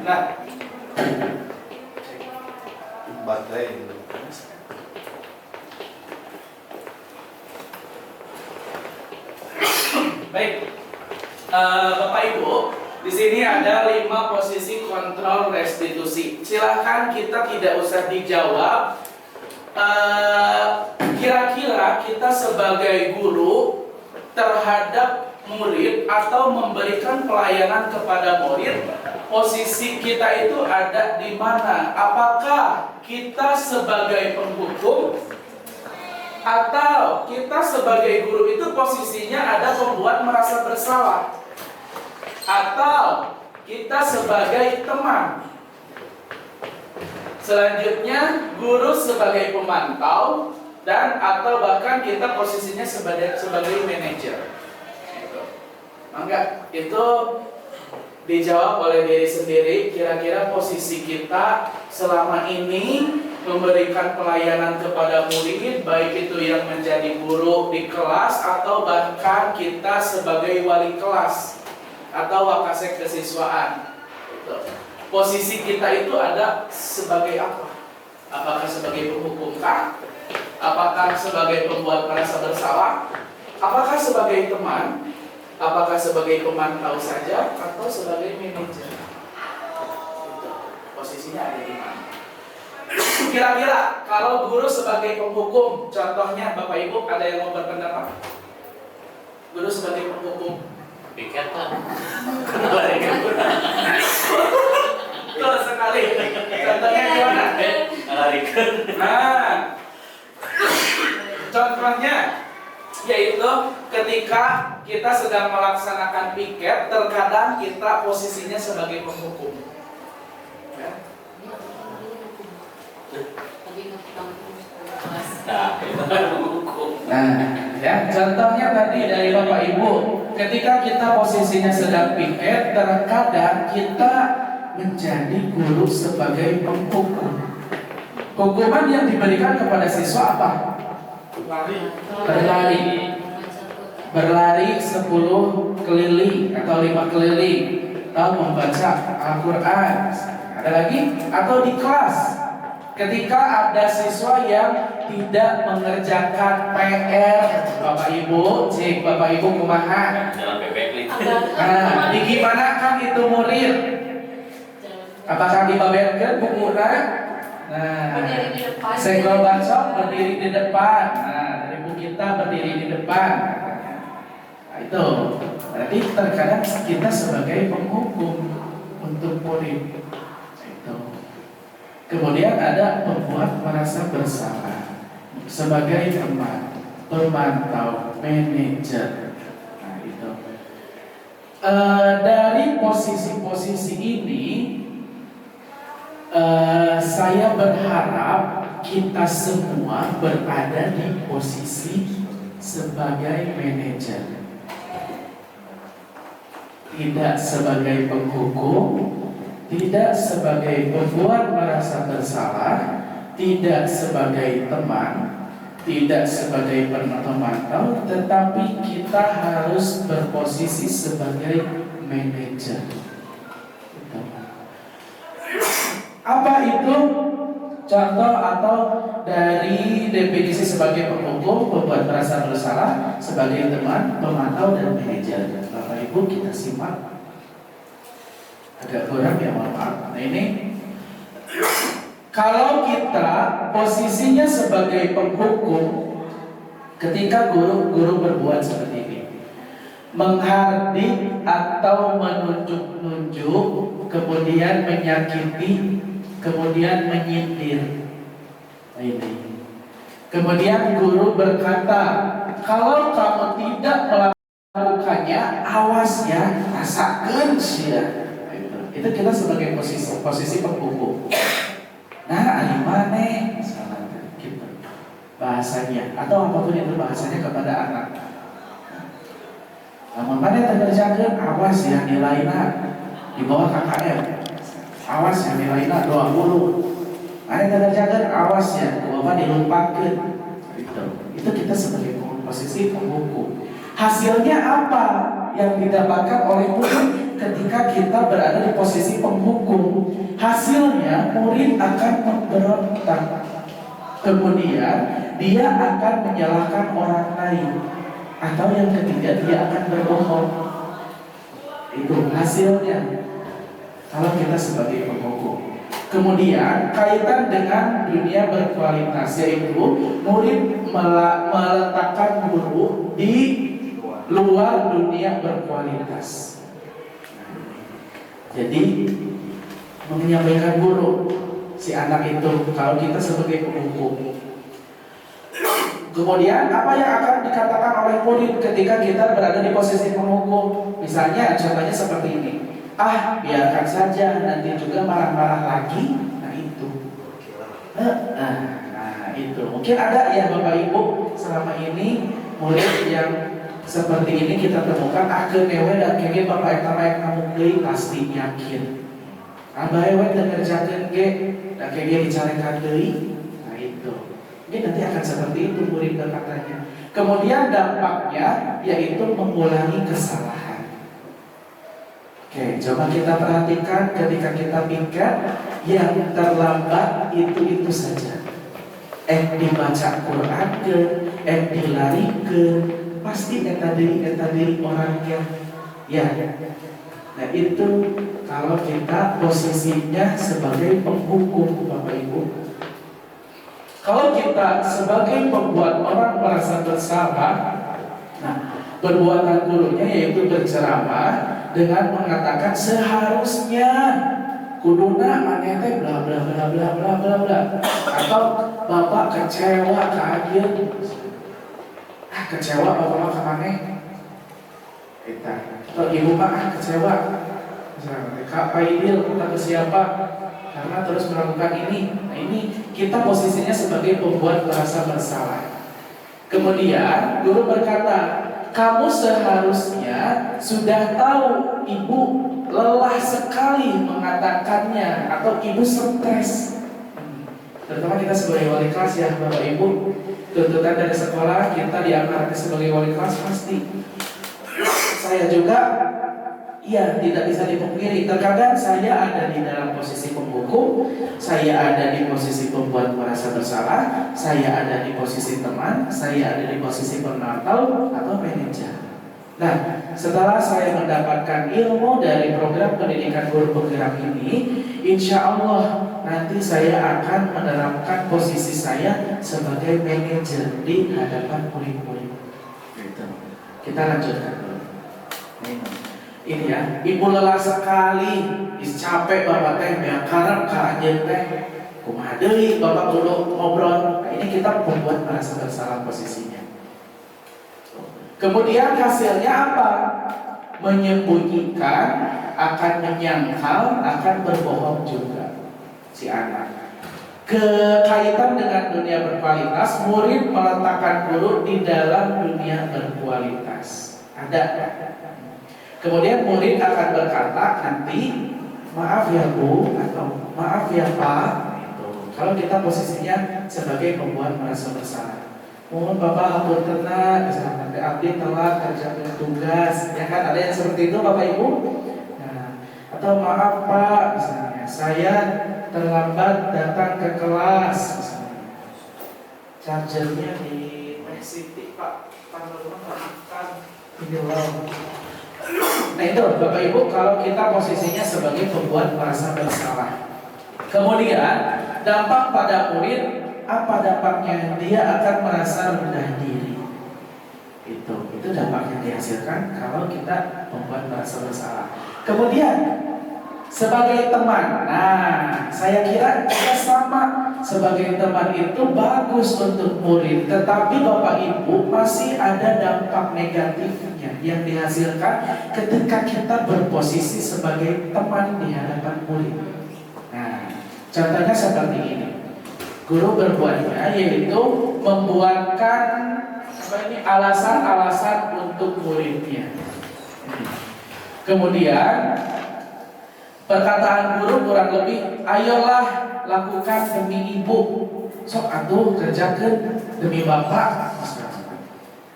Nah, baterai dulu. Baik, Bapak Ibu, di sini ada 5 posisi kontrol restitusi. Silahkan kita tidak usah dijawab. Kira-kira kita sebagai guru terhadap murid atau memberikan pelayanan kepada murid, posisi kita itu ada di mana? Apakah kita sebagai penghukum atau kita sebagai guru itu posisinya ada membuat merasa bersalah? Atau kita sebagai teman? Selanjutnya guru sebagai pemantau dan atau bahkan kita posisinya sebagai manajer. Enggak, itu dijawab oleh diri sendiri. Kira-kira posisi kita selama ini memberikan pelayanan kepada murid, baik itu yang menjadi guru di kelas atau bahkan kita sebagai wali kelas atau wakasek kesiswaan. Posisi kita itu ada sebagai apa? Apakah sebagai penghukum kah? Apakah sebagai pembuat merasa bersalah? Apakah sebagai teman? Apakah sebagai pemantau saja? Atau sebagai manajer? Posisinya ada di mana? Kira-kira kalau guru sebagai penghukum, contohnya Bapak Ibu ada yang mau berpendapat? Guru sebagai penghukum. Piket kan? Betul sekali. Contohnya gimana? Larikan. Nah, contohnya yaitu ketika kita sedang melaksanakan piket, terkadang kita posisinya sebagai penghukum. Ya. Nah, ya, contohnya tadi dari Bapak Ibu, ketika kita posisinya sedang piket, terkadang kita menjadi guru sebagai penghukum. Hukuman yang diberikan kepada siswa apa? Berlari 10 keliling atau 5 keliling, atau membaca Al-Quran. Ada lagi? Atau di kelas, ketika ada siswa yang tidak mengerjakan PR, Bapak Ibu, cek Bapak Ibu kumaha. Dalam PPK. Nah, gimana kan itu murid? Apakah dibaberkan bukunya? Nah, segel bacok berdiri di depan. Nah, dari ibu kita berdiri di depan. Nah, itu berarti terkadang kita sebagai penghukum untuk murid. Itu. Kemudian ada pembuat merasa bersalah sebagai teman, pemantau, manajer. Nah, itu. Dari posisi-posisi ini, saya berharap kita semua berada di posisi sebagai manajer, tidak sebagai penghukum, tidak sebagai pembuat merasa bersalah, tidak sebagai teman, tidak sebagai pemantau, tetapi kita harus berposisi sebagai manajer. Apa itu contoh atau dari definisi sebagai penghukum, pembuat merasa bersalah, sebagai teman, pemantau, dan manajer? Bapak Ibu kita simak. Agak kurang ya, mohon maaf. Nah ini, kalau kita posisinya sebagai penghukum, ketika guru berbuat seperti ini, menghardik atau menunjuk-nunjuk, kemudian menyakiti, kemudian menyindir. Ini. Kemudian guru berkata, kalau kamu tidak melakukannya, awas ya, rasakan sih ya. Itu kita sebagai posisi penghukum. Nah, ari maneh gitu bahasanya, atau apapun itu bahasanya kepada anak. Namun maneh terkerjakan, awas ya nilainya di bawah KKM. Awas ya nilainya 20. Maneh terkerjakan, awas ya bapak dilupakan. Itu kita sebagai posisi penghukum. Hasilnya apa yang didapatkan oleh murid ketika kita berada di posisi penghukum? Hasilnya murid akan memberontak. Kemudian dia akan menyalahkan orang lain. Atau yang ketiga, dia akan berbohong. Itu hasilnya kalau kita sebagai penghukum. Kemudian kaitan dengan dunia berkualitas, yaitu murid meletakkan guru di luar dunia berkualitas. Jadi menyampaikan guru si anak itu kalau kita sebagai penghukum. Kemudian apa yang akan dikatakan oleh murid ketika kita berada di posisi penghukum? Misalnya contohnya seperti ini. Ah, biarkan saja, nanti juga marah-marah lagi. Nah itu. Nah itu. Mungkin ada ya Bapak Ibu selama ini murid yang seperti ini kita temukan. Ah, kenewe dan kege Bapak yang kamu beli pasti yakin. Abah ewe dan ngerjakan ge dan kege dicarekan deui. Nah itu. Ini nanti akan seperti itu murid berkatanya. Kemudian dampaknya yaitu mengulangi kesalahan. Oke, coba kita perhatikan ketika kita piket, yang terlambat itu saja. Dibaca Quran ke, dilari ke, pasti eta deui orangnya. Ya. Nah itu kalau kita posisinya sebagai penghukum Bapak Ibu. Kalau kita sebagai pembuat orang merasa bersalah, nah, perbuatan gurunya yaitu berceramah dengan mengatakan seharusnya kuduna maneh teh bla bla bla bla bla bla bla, atau bapak kecewa kaget, kecewa bapak ke maneh, kita atau ibu mah kecewa, Kak Paidil kita ke siapa karena terus melakukan ini. Nah, ini kita posisinya sebagai pembuat merasa bersalah. Kemudian guru berkata, kamu seharusnya sudah tahu ibu lelah sekali mengatakannya atau ibu stres. Terutama kita sebagai wali kelas ya Bapak Ibu, tuntutan dari sekolah kita diangkat sebagai wali kelas pasti. Saya juga, iya tidak bisa dipungkiri. Terkadang saya ada di dalam posisi pembuku, saya ada di posisi pembuat merasa bersalah, saya ada di posisi teman, saya ada di posisi penantau atau manajer. Nah, setelah saya mendapatkan ilmu dari program pendidikan guru penggerak ini, insya Allah nanti saya akan menerapkan posisi saya sebagai manajer di hadapan murid-murid. Kita lanjutkan dulu. Ini ya, ibu lelah sekali, capek bapak teh beakarep ka anjeun teh. Kumaha deui bapak kudu ngobrol. Nah, ini kita membuat merasa bersalah posisinya. Kemudian hasilnya apa? Menyembunyikan, akan menyangkal, akan berbohong juga si anak. Kekaitan dengan dunia berkualitas, murid meletakkan guru di dalam dunia berkualitas. Ada. Kemudian murid akan berkata nanti, maaf ya Bu atau maaf ya Pak. Kalau kita posisinya sebagai pembuat merasa bersalah, mohon Bapak hampir tenang, misalnya abdi telat kerjakan tugas, ya kan ada yang seperti itu Bapak Ibu. Nah, atau maaf Pak, misalnya saya terlambat datang ke kelas, misalnya. Chargernya di City Pak, tanggal kan ini loh. Nah itu Bapak Ibu kalau kita posisinya sebagai pembuat merasa bersalah. Kemudian dampak pada murid, apa dampaknya? Dia akan merasa rendah diri. Itu dampak yang dihasilkan kalau kita membuat merasa bersalah. Kemudian sebagai teman, nah saya kira kita sama. Sebagai teman itu bagus untuk murid, tetapi Bapak Ibu masih ada dampak negatifnya yang dihasilkan ketika kita berposisi sebagai teman di hadapan murid. Nah, contohnya seperti ini. Guru berbuatnya yaitu membuatkan alasan-alasan untuk muridnya. Kemudian perkataan guru kurang lebih, ayolah lakukan demi ibu, sok atuh kerjakan demi bapak.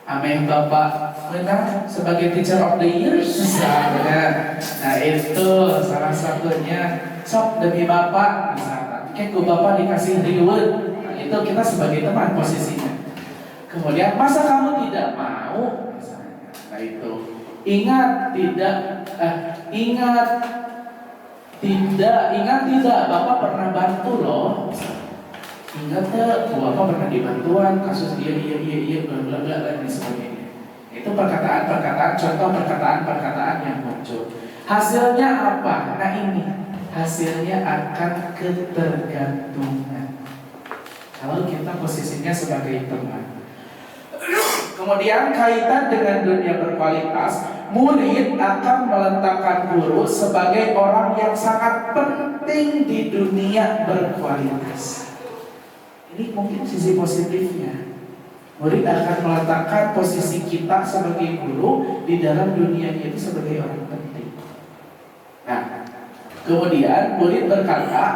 Ameh bapak menang sebagai teacher of the year misalnya. Nah itu salah satunya, sok demi bapak misalnya. Kayak bapak dikasih reward. Nah, itu kita sebagai teman posisinya. Kemudian masa kamu tidak mau misalnya. Nah itu ingat tidak, Bapak pernah bantu loh. Ingat tidak, Bapak pernah dibantuan kasus iya, bla bla bla dan sebagainya. Itu perkataan-perkataan, contoh perkataan-perkataan yang muncul. Hasilnya apa? Nah ini, hasilnya akan ketergantungan. Kalau kita posisinya sebagai teman. Kemudian kaitan dengan dunia berkualitas, murid akan meletakkan guru sebagai orang yang sangat penting di dunia berkualitas. Ini mungkin sisi positifnya. Murid akan meletakkan posisi kita sebagai guru di dalam dunia ini sebagai orang penting. Nah, kemudian murid berkata,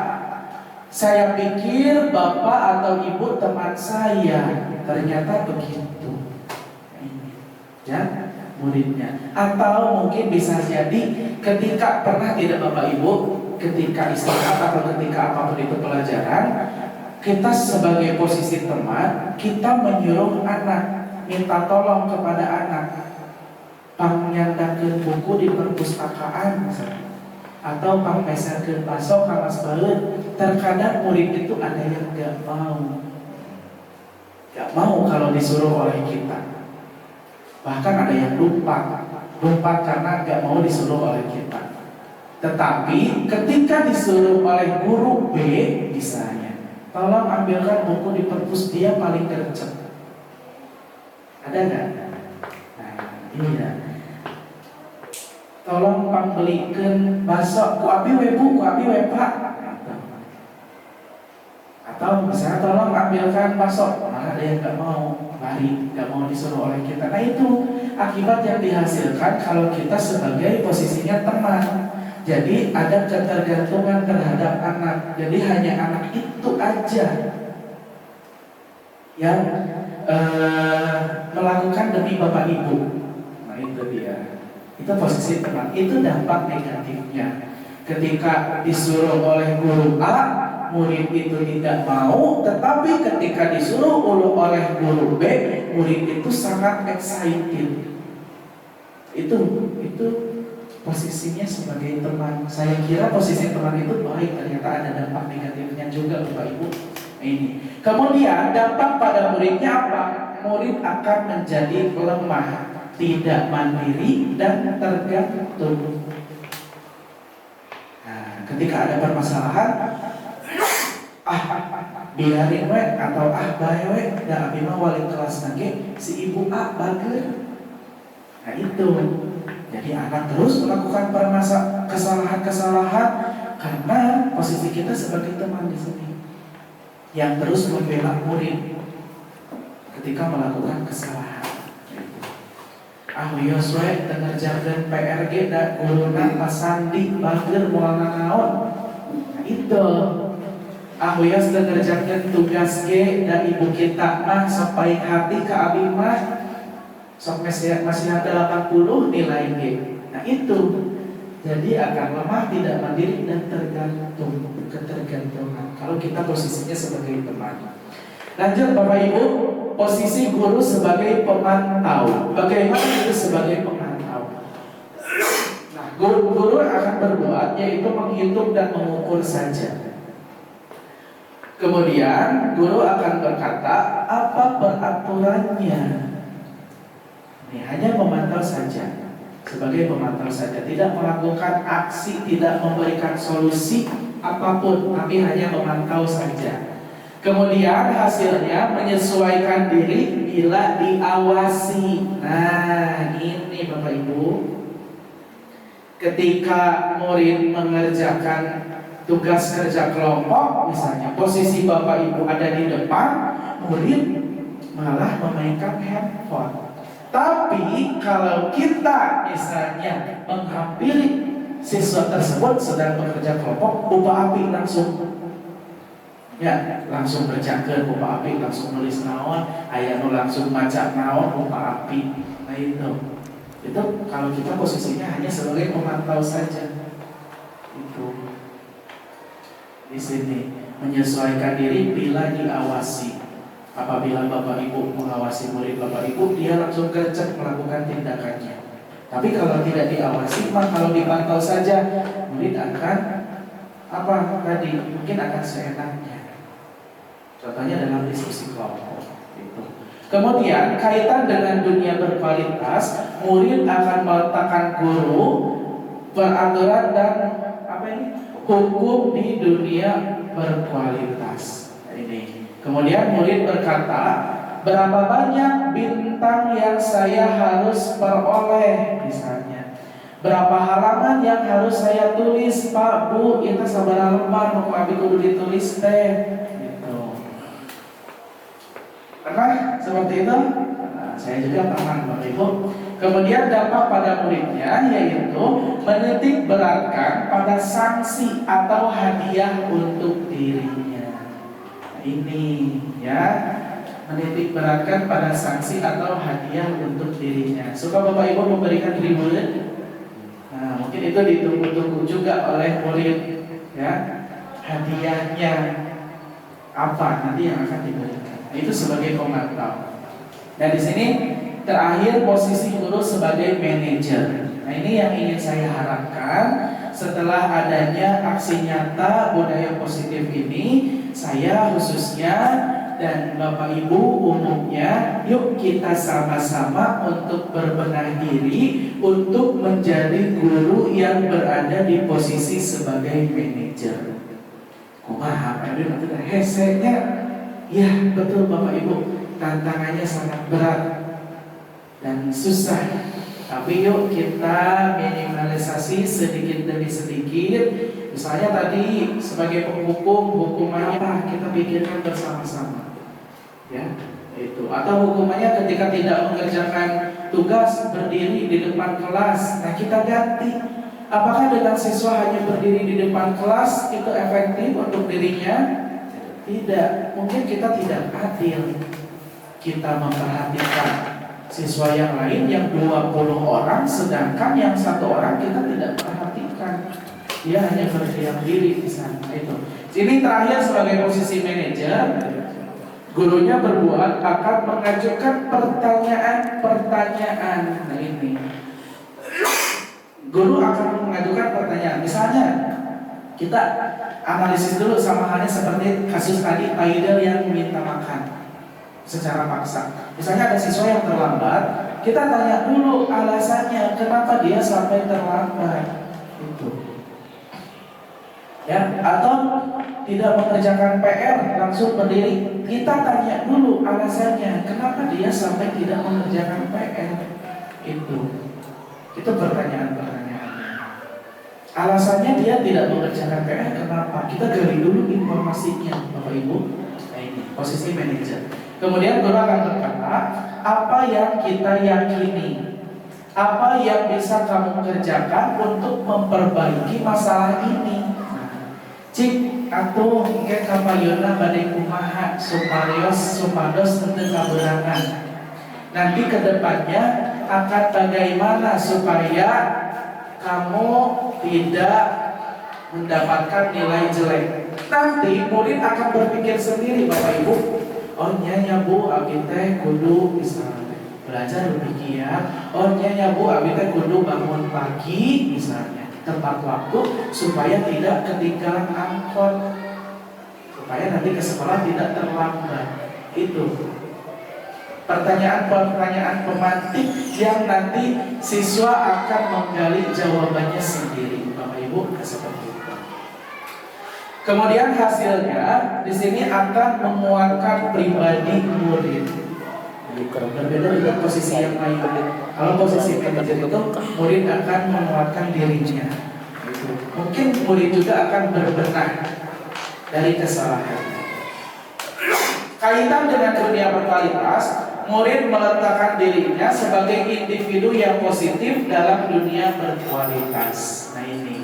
saya pikir bapak atau ibu teman saya, ternyata begitu. Ya, muridnya. Atau mungkin bisa jadi ketika pernah tidak Bapak Ibu, ketika istirahat atau ketika apapun itu pelajaran, kita sebagai posisi teman, kita menyuruh anak, minta tolong kepada anak, pangnyandakeun buku di perpustakaan misalnya, atau pangmeserkeun baso ka mas baeud. Terkadang murid itu ada yang gak mau. Gak mau kalau disuruh oleh kita. Bahkan ada yang lupa karena gak mau disuruh oleh kita. Tetapi ketika disuruh oleh guru B misalnya, tolong ambilkan buku di perpus, dia paling gercep. Ada nggak? Nah, iya. Tolong belikan bakso, ku abi we bu, ku abi we pak. Atau misalnya tolong ambilkan bakso, malah dia nggak mau, lari, nggak mau disuruh oleh kita. Nah itu akibat yang dihasilkan kalau kita sebagai posisinya teman. Jadi ada ketergantungan terhadap anak. Jadi hanya anak itu aja yang melakukan demi bapak ibu. Nah itu dia. Itu posisi teman. Itu dampak negatifnya. Ketika disuruh oleh guru A, murid itu tidak mau. Tetapi ketika disuruh oleh guru B, murid itu sangat excited. Itu posisinya sebagai teman. Saya kira posisi teman itu baik, ternyata ada dampak negatifnya juga Bapak Ibu. Ini. Kemudian dampak pada muridnya apa? Murid akan menjadi lemah, tidak mandiri dan tergantung. Nah, ketika ada permasalahan, biarin we atau bae we, da abi mah wali kelas nage si ibu bager. Nah itu. Jadi anak terus melakukan kesalahan-kesalahan karena posisi kita sebagai teman di sini yang terus membela murid ketika melakukan kesalahan. Wios we tengerjakeun PRG da guruna pasandi bager moal naon. Nah itu. Wios tengerjakeun tugas ge da ibu kita mah sampai hati ka abi mah sok masih ada 80 nilai G. Nah itu jadi akan lemah, tidak mandiri dan tergantung, ketergantungan. Kalau kita posisinya sebagai teman. Lanjut Bapak Ibu, posisi guru sebagai pemantau. Bagaimana itu sebagai pemantau? Nah, guru akan berbuat yaitu menghitung dan mengukur saja. Kemudian guru akan berkata apa peraturannya. Hanya memantau saja, sebagai pemantau saja, tidak melakukan aksi, tidak memberikan solusi apapun, tapi hanya memantau saja. Kemudian hasilnya menyesuaikan diri bila diawasi. Nah ini Bapak Ibu, ketika murid mengerjakan tugas kerja kelompok, misalnya posisi Bapak Ibu ada di depan, murid malah memainkan handphone. Tapi kalau kita misalnya menghampiri siswa tersebut sedang bekerja kelompok, Bapak Api langsung berjaga, Bapak Api langsung nulis naon, aya nu langsung maca naon, Bapak Api. Nah itu kalau kita posisinya hanya sebagai pemantau saja. Itu di sini menyesuaikan diri bila diawasi. Apabila Bapak Ibu mengawasi murid Bapak Ibu, dia langsung gercep melakukan tindakannya. Tapi kalau tidak diawasi, maka kalau dipantau saja, murid akan mungkin akan seenaknya. Contohnya dalam diskusi kelompok. Kemudian kaitan dengan dunia berkualitas, murid akan meletakkan guru, peraturan dan hukum di dunia berkualitas. Ini. Kemudian murid berkata, berapa banyak bintang yang saya harus peroleh misalnya. Berapa halaman yang harus saya tulis, Pak, Bu, itu sabaraha lembar nu abi kudu ditulis teh. Gitu. Pernah seperti itu? Nah, saya juga pernah Bapak Ibu. Kemudian dampak pada muridnya yaitu menitik beratkan pada sanksi atau hadiah untuk dirinya. Ini ya, menitik beratkan pada sanksi atau hadiah untuk dirinya. Suka Bapak Ibu memberikan reward? Nah, mungkin itu ditunggu-tunggu juga oleh murid ya. Hadiahnya apa nanti yang akan diberikan. Nah, itu sebagai pemantau. Dan di sini terakhir posisi guru sebagai manajer. Nah, ini yang ingin saya harapkan setelah adanya aksi nyata budaya positif ini, saya khususnya dan Bapak Ibu umum yuk kita sama-sama untuk berbenah diri untuk menjadi guru yang berada di posisi sebagai manajer. Kumaha Pak Edwin maksudnya hesenya? Ya betul Bapak Ibu, tantangannya sangat berat dan susah. Tapi yuk kita minimalisasi sedikit demi sedikit. Misalnya tadi sebagai penghukum, hukumannya apa? Kita pikirkan bersama-sama. Ya, itu. Atau hukumannya ketika tidak mengerjakan tugas berdiri di depan kelas. Nah, kita ganti. Apakah dengan siswa hanya berdiri di depan kelas itu efektif untuk dirinya? Tidak. Mungkin kita tidak adil. Kita memperhatikan siswa yang lain yang 20 orang, sedangkan yang 1 orang kita tidak perhatikan. Dia hanya berdiam diri di sana. Itu. Ini terakhir sebagai posisi manajer, gurunya berbuat akan mengajukan pertanyaan-pertanyaan. Nah ini, guru akan mengajukan pertanyaan. Misalnya, kita analisis dulu sama halnya seperti kasus tadi Aidel yang minta makan secara paksa. Misalnya ada siswa yang terlambat, kita tanya dulu alasannya kenapa dia sampai terlambat. Itu. Ya, atau tidak mengerjakan PR langsung berdiri, kita tanya dulu alasannya kenapa dia sampai tidak mengerjakan PR. Itu pertanyaan-pertanyaannya. Alasannya dia tidak mengerjakan PR kenapa? Kita gali dulu informasinya, Bapak Ibu. Nah ini posisi manajer. Kemudian guru akan berkata, apa yang kita yakini, apa yang bisa kamu kerjakan untuk memperbaiki masalah ini. Cik atau ingin kamayona badai kumaha supados tentang kaberangan. Nanti kedepannya akan bagaimana supaya kamu tidak mendapatkan nilai jelek. Nanti murid akan berpikir sendiri Bapak Ibu. Oh nyanya Bu, abi teh kudu misalnya belajar demikian. Oh nyanya Bu, abi teh kudu bangun pagi misalnya tepat waktu supaya tidak ketinggalan angkot, supaya nanti ke sekolah tidak terlambat. Itu pertanyaan-pertanyaan pemantik yang nanti siswa akan menggali jawabannya sendiri, Bapak Ibu, seperti itu. Kemudian hasilnya di sini akan menguatkan pribadi murid. Berbeda dengan posisi yang lain. Kalau posisi manajer itu murid akan menguatkan dirinya. Mungkin murid juga akan berbenah dari kesalahan. Kaitan dengan dunia berkualitas, murid meletakkan dirinya sebagai individu yang positif dalam dunia berkualitas. Nah ini.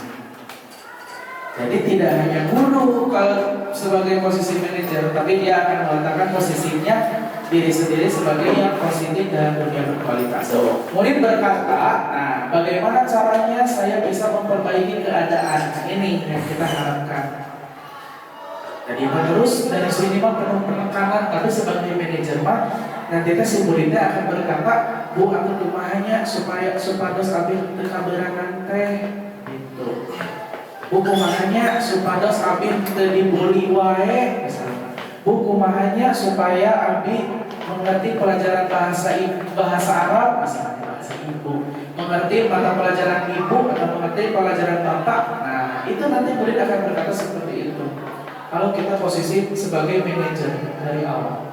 Jadi tidak hanya guru kalau sebagai posisi manajer, tapi dia akan meletakkan posisinya diri sendiri sebagai yang positif dalam dunia berkualitas. Murid berkata, nah bagaimana caranya saya bisa memperbaiki keadaan? Nah, ini yang kita harapkan. Jadi terus dari sini mah penuh penekanan, tapi sebagai manajer mah nanti si muridnya akan berkata, Bu aku kumaha supaya supados abi teu kaberangan teh gitu. Bu kumaha supados abi teu dibully wae misalnya. Bu kumaha supaya abi mengerti pelajaran bahasa Arab misalnya bahasa ibu, mengerti mata pelajaran ibu atau mengerti pelajaran bapak. Nah itu nanti murid akan berkata seperti itu kalau kita posisi sebagai manajer dari awal.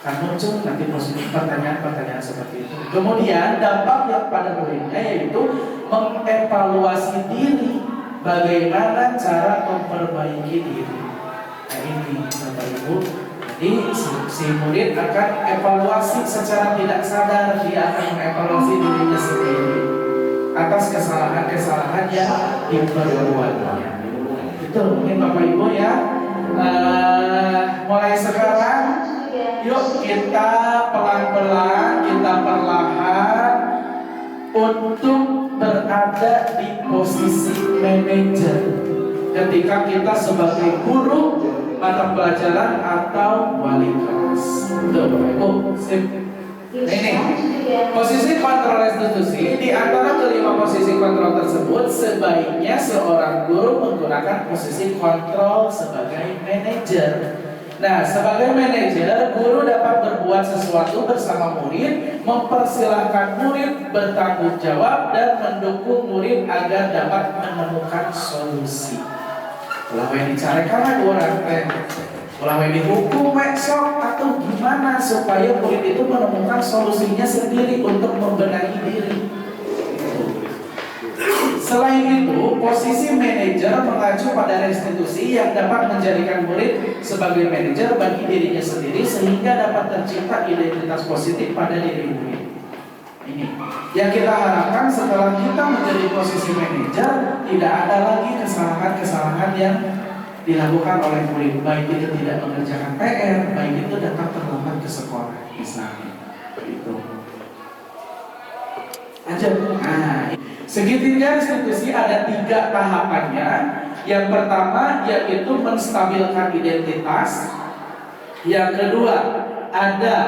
Kan muncul nanti posisi pertanyaan-pertanyaan seperti itu. Kemudian dampak yang pada muridnya yaitu mengevaluasi diri, bagaimana cara memperbaiki diri. Nah ini Bapak Ibu. Jadi si murid akan evaluasi secara tidak sadar, dia akan mengevaluasi dirinya sendiri atas kesalahan-kesalahan yang diperbuatnya. Itu mungkin Bapak Ibu ya. Mulai sekarang, yuk kita pelan-pelan, kita perlahan untuk berada di posisi manajer. Ketika kita sebagai guru mata pelajaran atau wali kelas. Tuh, Ibu, sip. Ini posisi kontrol institusi. Di antara kelima posisi kontrol tersebut, sebaiknya seorang guru menggunakan posisi kontrol sebagai manajer. Nah, sebagai manajer, guru dapat berbuat membuat sesuatu bersama murid, mempersilahkan murid bertanggung jawab dan mendukung murid agar dapat menemukan solusi. Ulah we dicarekan orang teh, ulah we dihukum sok atau gimana supaya murid itu menemukan solusinya sendiri untuk membenahi diri. Selain itu, posisi manajer mengacu pada restitusi yang dapat menjadikan murid sebagai manajer bagi dirinya sendiri sehingga dapat tercipta identitas positif pada diri murid. Ini yang kita harapkan setelah kita menjadi posisi manajer, tidak ada lagi kesalahan-kesalahan yang dilakukan oleh murid, baik itu tidak mengerjakan PR, baik itu datang terlambat ke sekolah, misalnya. Begitu. Lanjut. Nah, segitiga restitusi ada 3 tahapannya. Yang pertama yaitu menstabilkan identitas. Yang kedua ada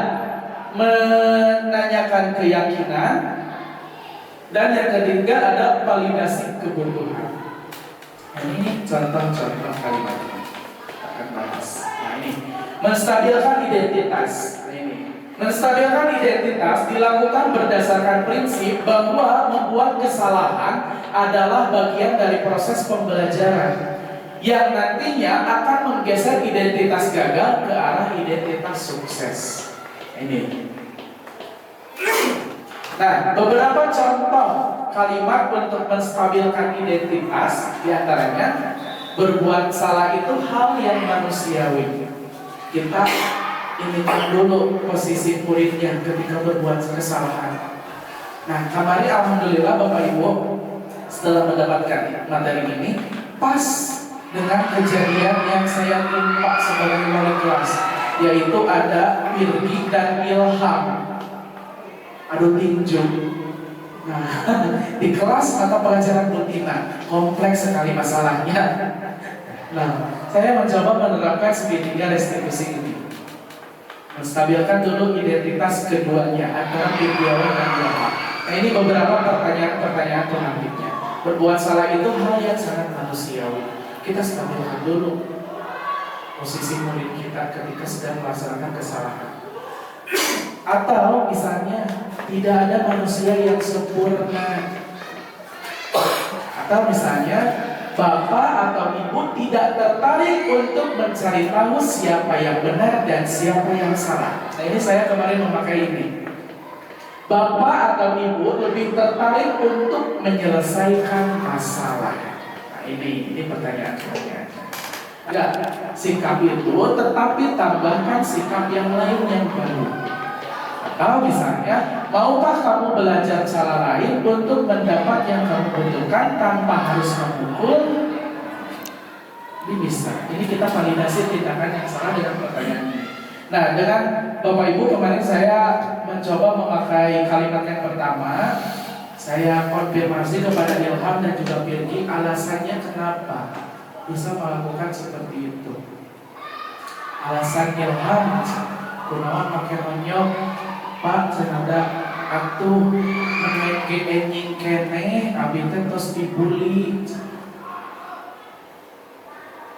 menanyakan keyakinan. Dan yang ketiga ada validasi kebutuhan. Ini contoh-contoh kalimatnya. Kita akan bahas. Nah ini menstabilkan identitas. Menstabilkan identitas dilakukan berdasarkan prinsip bahwa membuat kesalahan adalah bagian dari proses pembelajaran yang nantinya akan menggeser identitas gagal ke arah identitas sukses. Ini. Nah, beberapa contoh kalimat untuk menstabilkan identitas diantaranya berbuat salah itu hal yang manusiawi. Kita inikan dulu posisi muridnya ketika berbuat kesalahan. Nah, kemarin alhamdulillah Bapak Ibu setelah mendapatkan materi ini pas dengan kejadian yang saya timpa sebagai wali kelas, yaitu ada Wirgi dan Ilham adu tinju. Nah, di kelas mata pelajaran rutina kompleks sekali masalahnya. Nah, saya mencoba menerapkan segitiga restitusi ini. Menstabilkan dulu identitas keduanya antara Wirgiawan dan Ilham. Nah, ini beberapa pertanyaan pengantiknya. Berbuat salah itu hal yang sangat manusiawi. Kita stabilkan dulu posisi murid kita ketika sedang melaksanakan kesalahan. Atau misalnya tidak ada manusia yang sempurna. Atau misalnya bapak atau ibu tidak tertarik untuk mencari tahu siapa yang benar dan siapa yang salah. Nah, ini saya kemarin memakai ini. Bapak atau ibu lebih tertarik untuk menyelesaikan masalah. Nah, ini pertanyaan-pertanyaan. Enggak, sikap itu tetapi tambahkan sikap yang lain yang baru. Atau misalnya, maukah kamu belajar cara lain untuk mendapat yang kamu butuhkan tanpa harus memukul? Ini bisa. Ini kita validasi tindakan yang salah dengan pertanyaan ini. Nah, dengan Bapak Ibu kemarin saya mencoba memakai kalimat yang pertama. Saya konfirmasi kepada Ilham dan juga Wirgi alasannya kenapa bisa melakukan seperti itu. Alasan Ilham, kunaon make onyok, Pak cenada atuh menenge enjing keneh, abi teh tos dibully.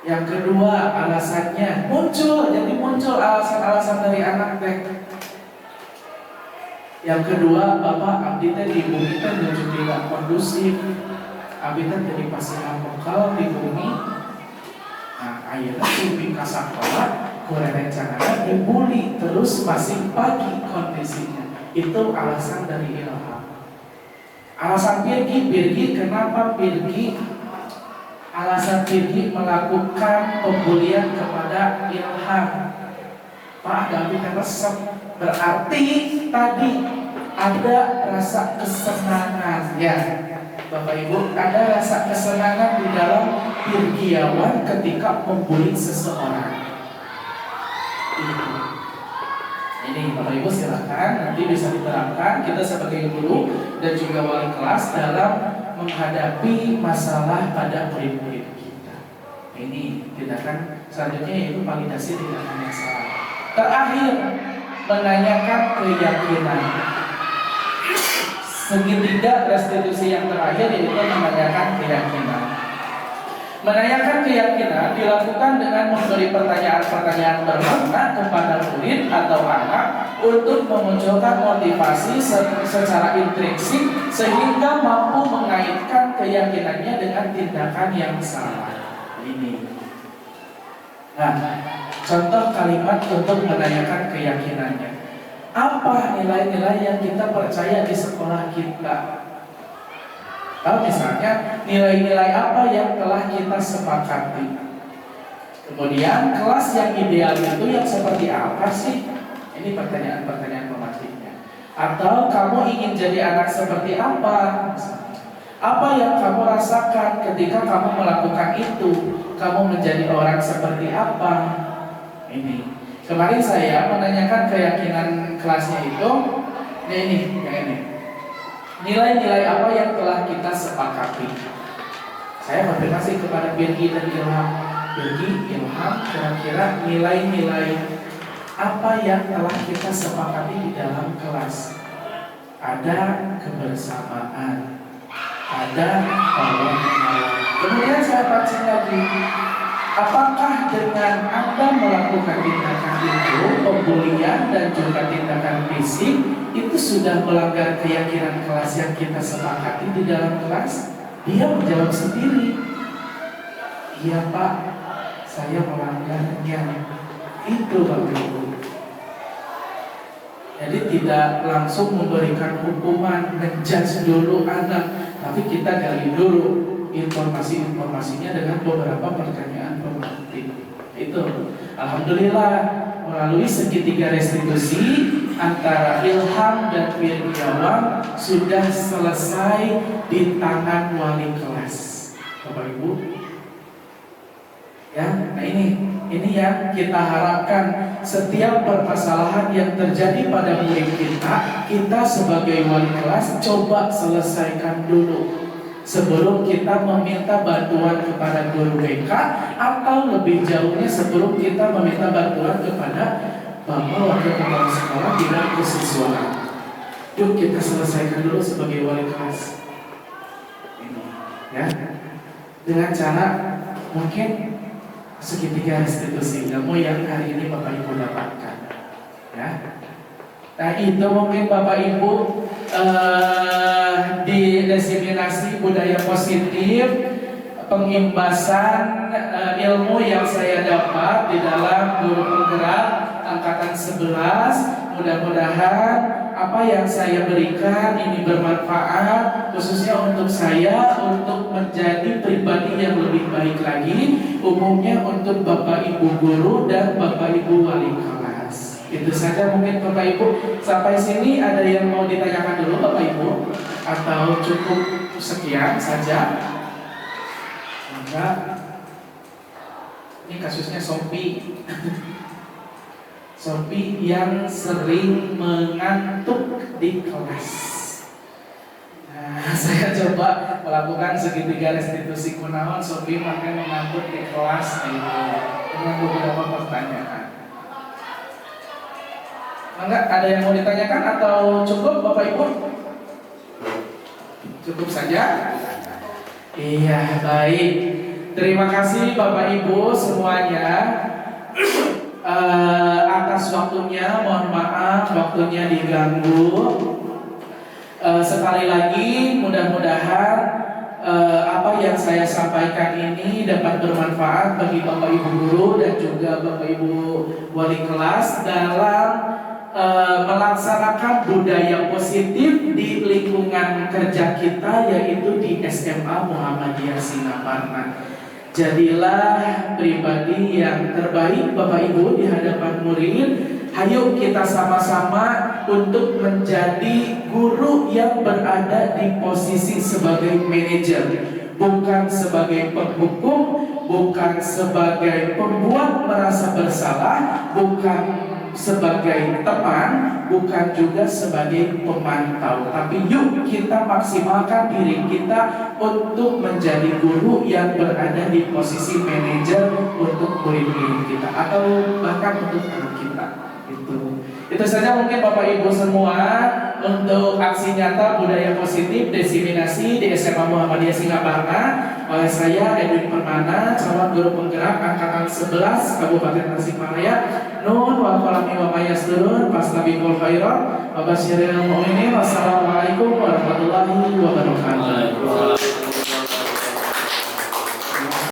Yang kedua alasannya muncul alasan-alasan dari anak teh. Yang kedua, Bapak abdi teh di bumi teh tidak kondusif. Abdi teh jadi pasihan lokal di bumi. Nah, ayeuna kumpul ka sakola, kurang rencana dibully terus masih pagi kondisinya. Itu alasan dari Ilham. Alasan Wirgi, kenapa Wirgi? Alasan Wirgi melakukan pembulian kepada Ilham. Pak, David resep. Berarti tadi ada rasa kesenangan ya, Bapak Ibu, ada rasa kesenangan di dalam Wirgiawan ketika membuli seseorang. Ini Bapak Ibu silakan nanti bisa diterapkan kita sebagai guru dan juga wali kelas dalam menghadapi masalah pada murid-murid kita. Ini tindakan selanjutnya yaitu validasi tindakan yang salah. Terakhir, menanyakan keyakinan. Segitiga restitusi yang terakhir yaitu menanyakan keyakinan. Menanyakan keyakinan dilakukan dengan memberi pertanyaan-pertanyaan bermakna kepada murid atau anak untuk memunculkan motivasi secara intrinsik sehingga mampu mengaitkan keyakinannya dengan tindakan yang salah. Ini. Nah, contoh kalimat untuk menanyakan keyakinannya. Apa nilai-nilai yang kita percaya di sekolah kita? Kalau misalnya nilai-nilai apa yang telah kita sepakati. Kemudian kelas yang ideal itu yang seperti apa sih? Ini pertanyaan-pertanyaan pemantiknya. Atau kamu ingin jadi anak seperti apa? Apa yang kamu rasakan ketika kamu melakukan itu? Kamu menjadi orang seperti apa? Ini. Kemarin saya menanyakan keyakinan kelasnya itu. Ini. Nilai-nilai apa yang telah kita sepakati? Saya konfirmasi kepada Birgi dan Ilham. Birgi, Ilham, kira-kira nilai-nilai apa yang telah kita sepakati di dalam kelas? Ada kebersamaan, ada tolong-menolong. Kemudian saya pancing lagi. Apakah dengan Anda melakukan tindakan itu, pembulian dan juga tindakan fisik, itu sudah melanggar keyakinan kelas yang kita sepakati di dalam kelas? Dia menjawab sendiri, iya Pak, saya melanggarnya. Itu Bapak Ibu. Jadi tidak langsung memberikan hukuman, ngejudge dulu anak, tapi kita gali dulu informasi-informasinya dengan beberapa pertanyaan pemantik. Itu alhamdulillah melalui segitiga restitusi antara Ilham dan Wiryawan sudah selesai di tangan wali kelas. Bapak Ibu, ya, nah ini yang kita harapkan. Setiap permasalahan yang terjadi pada murid kita sebagai wali kelas coba selesaikan dulu sebelum kita meminta bantuan kepada guru BK, atau lebih jauhnya sebelum kita meminta bantuan kepada Bapak Wakil Kepala Sekolah bidang kesiswaan. Yuk kita selesaikan dulu sebagai wali kelas. Ini, ya, dengan cara mungkin segitiga restitusi ilmu yang hari ini Bapak Ibu dapatkan, ya. Nah itu mungkin Bapak Ibu di diseminasi budaya positif, pengimbasan ilmu yang saya dapat di dalam guru penggerak angkatan 11. Mudah-mudahan apa yang saya berikan ini bermanfaat khususnya untuk saya, untuk menjadi pribadi yang lebih baik lagi, umumnya untuk Bapak Ibu guru dan Bapak Ibu wali kelas. Itu saja mungkin Bapak Ibu. Sampai sini ada yang mau ditanyakan dulu Bapak Ibu? Atau cukup sekian saja? Enggak. Ini kasusnya Sophie. Sophie yang sering mengantuk di kelas. Nah, saya coba melakukan segitiga restitusi kunaon Sophie makin mengantuk di kelas dengan beberapa pertanyaan. Enggak, ada yang mau ditanyakan atau cukup Bapak Ibu? Cukup saja? Iya, baik. Terima kasih Bapak Ibu semuanya atas waktunya. Mohon maaf waktunya diganggu. Sekali lagi mudah-mudahan apa yang saya sampaikan ini dapat bermanfaat bagi Bapak Ibu guru dan juga Bapak Ibu wali kelas dalam melaksanakan budaya positif di lingkungan kerja kita, yaitu di SMA Muhammadiyah Singaparna. Jadilah pribadi yang terbaik Bapak Ibu di hadapan murid. Hayo kita sama-sama untuk menjadi guru yang berada di posisi sebagai manajer, bukan sebagai penghukum, bukan sebagai pembuat merasa bersalah, bukan sebagai teman, bukan juga sebagai pemantau. Tapi yuk kita maksimalkan diri kita untuk menjadi guru yang berada di posisi manajer untuk murid-murid kita, atau bahkan untuk anak kita. Itu saja mungkin Bapak Ibu semua. untuk aksi nyata budaya positif diseminasi di SMA Muhammadiyah Singaparna oleh saya Edwin Permana, calon guru penggerak angkatan 11 Kabupaten Tasikmalaya. Nun wal qalami wa may yasturun fastabiqul khairat wa basyiril mu'minin. Wassalamualaikum warahmatullahi wabarakatuh.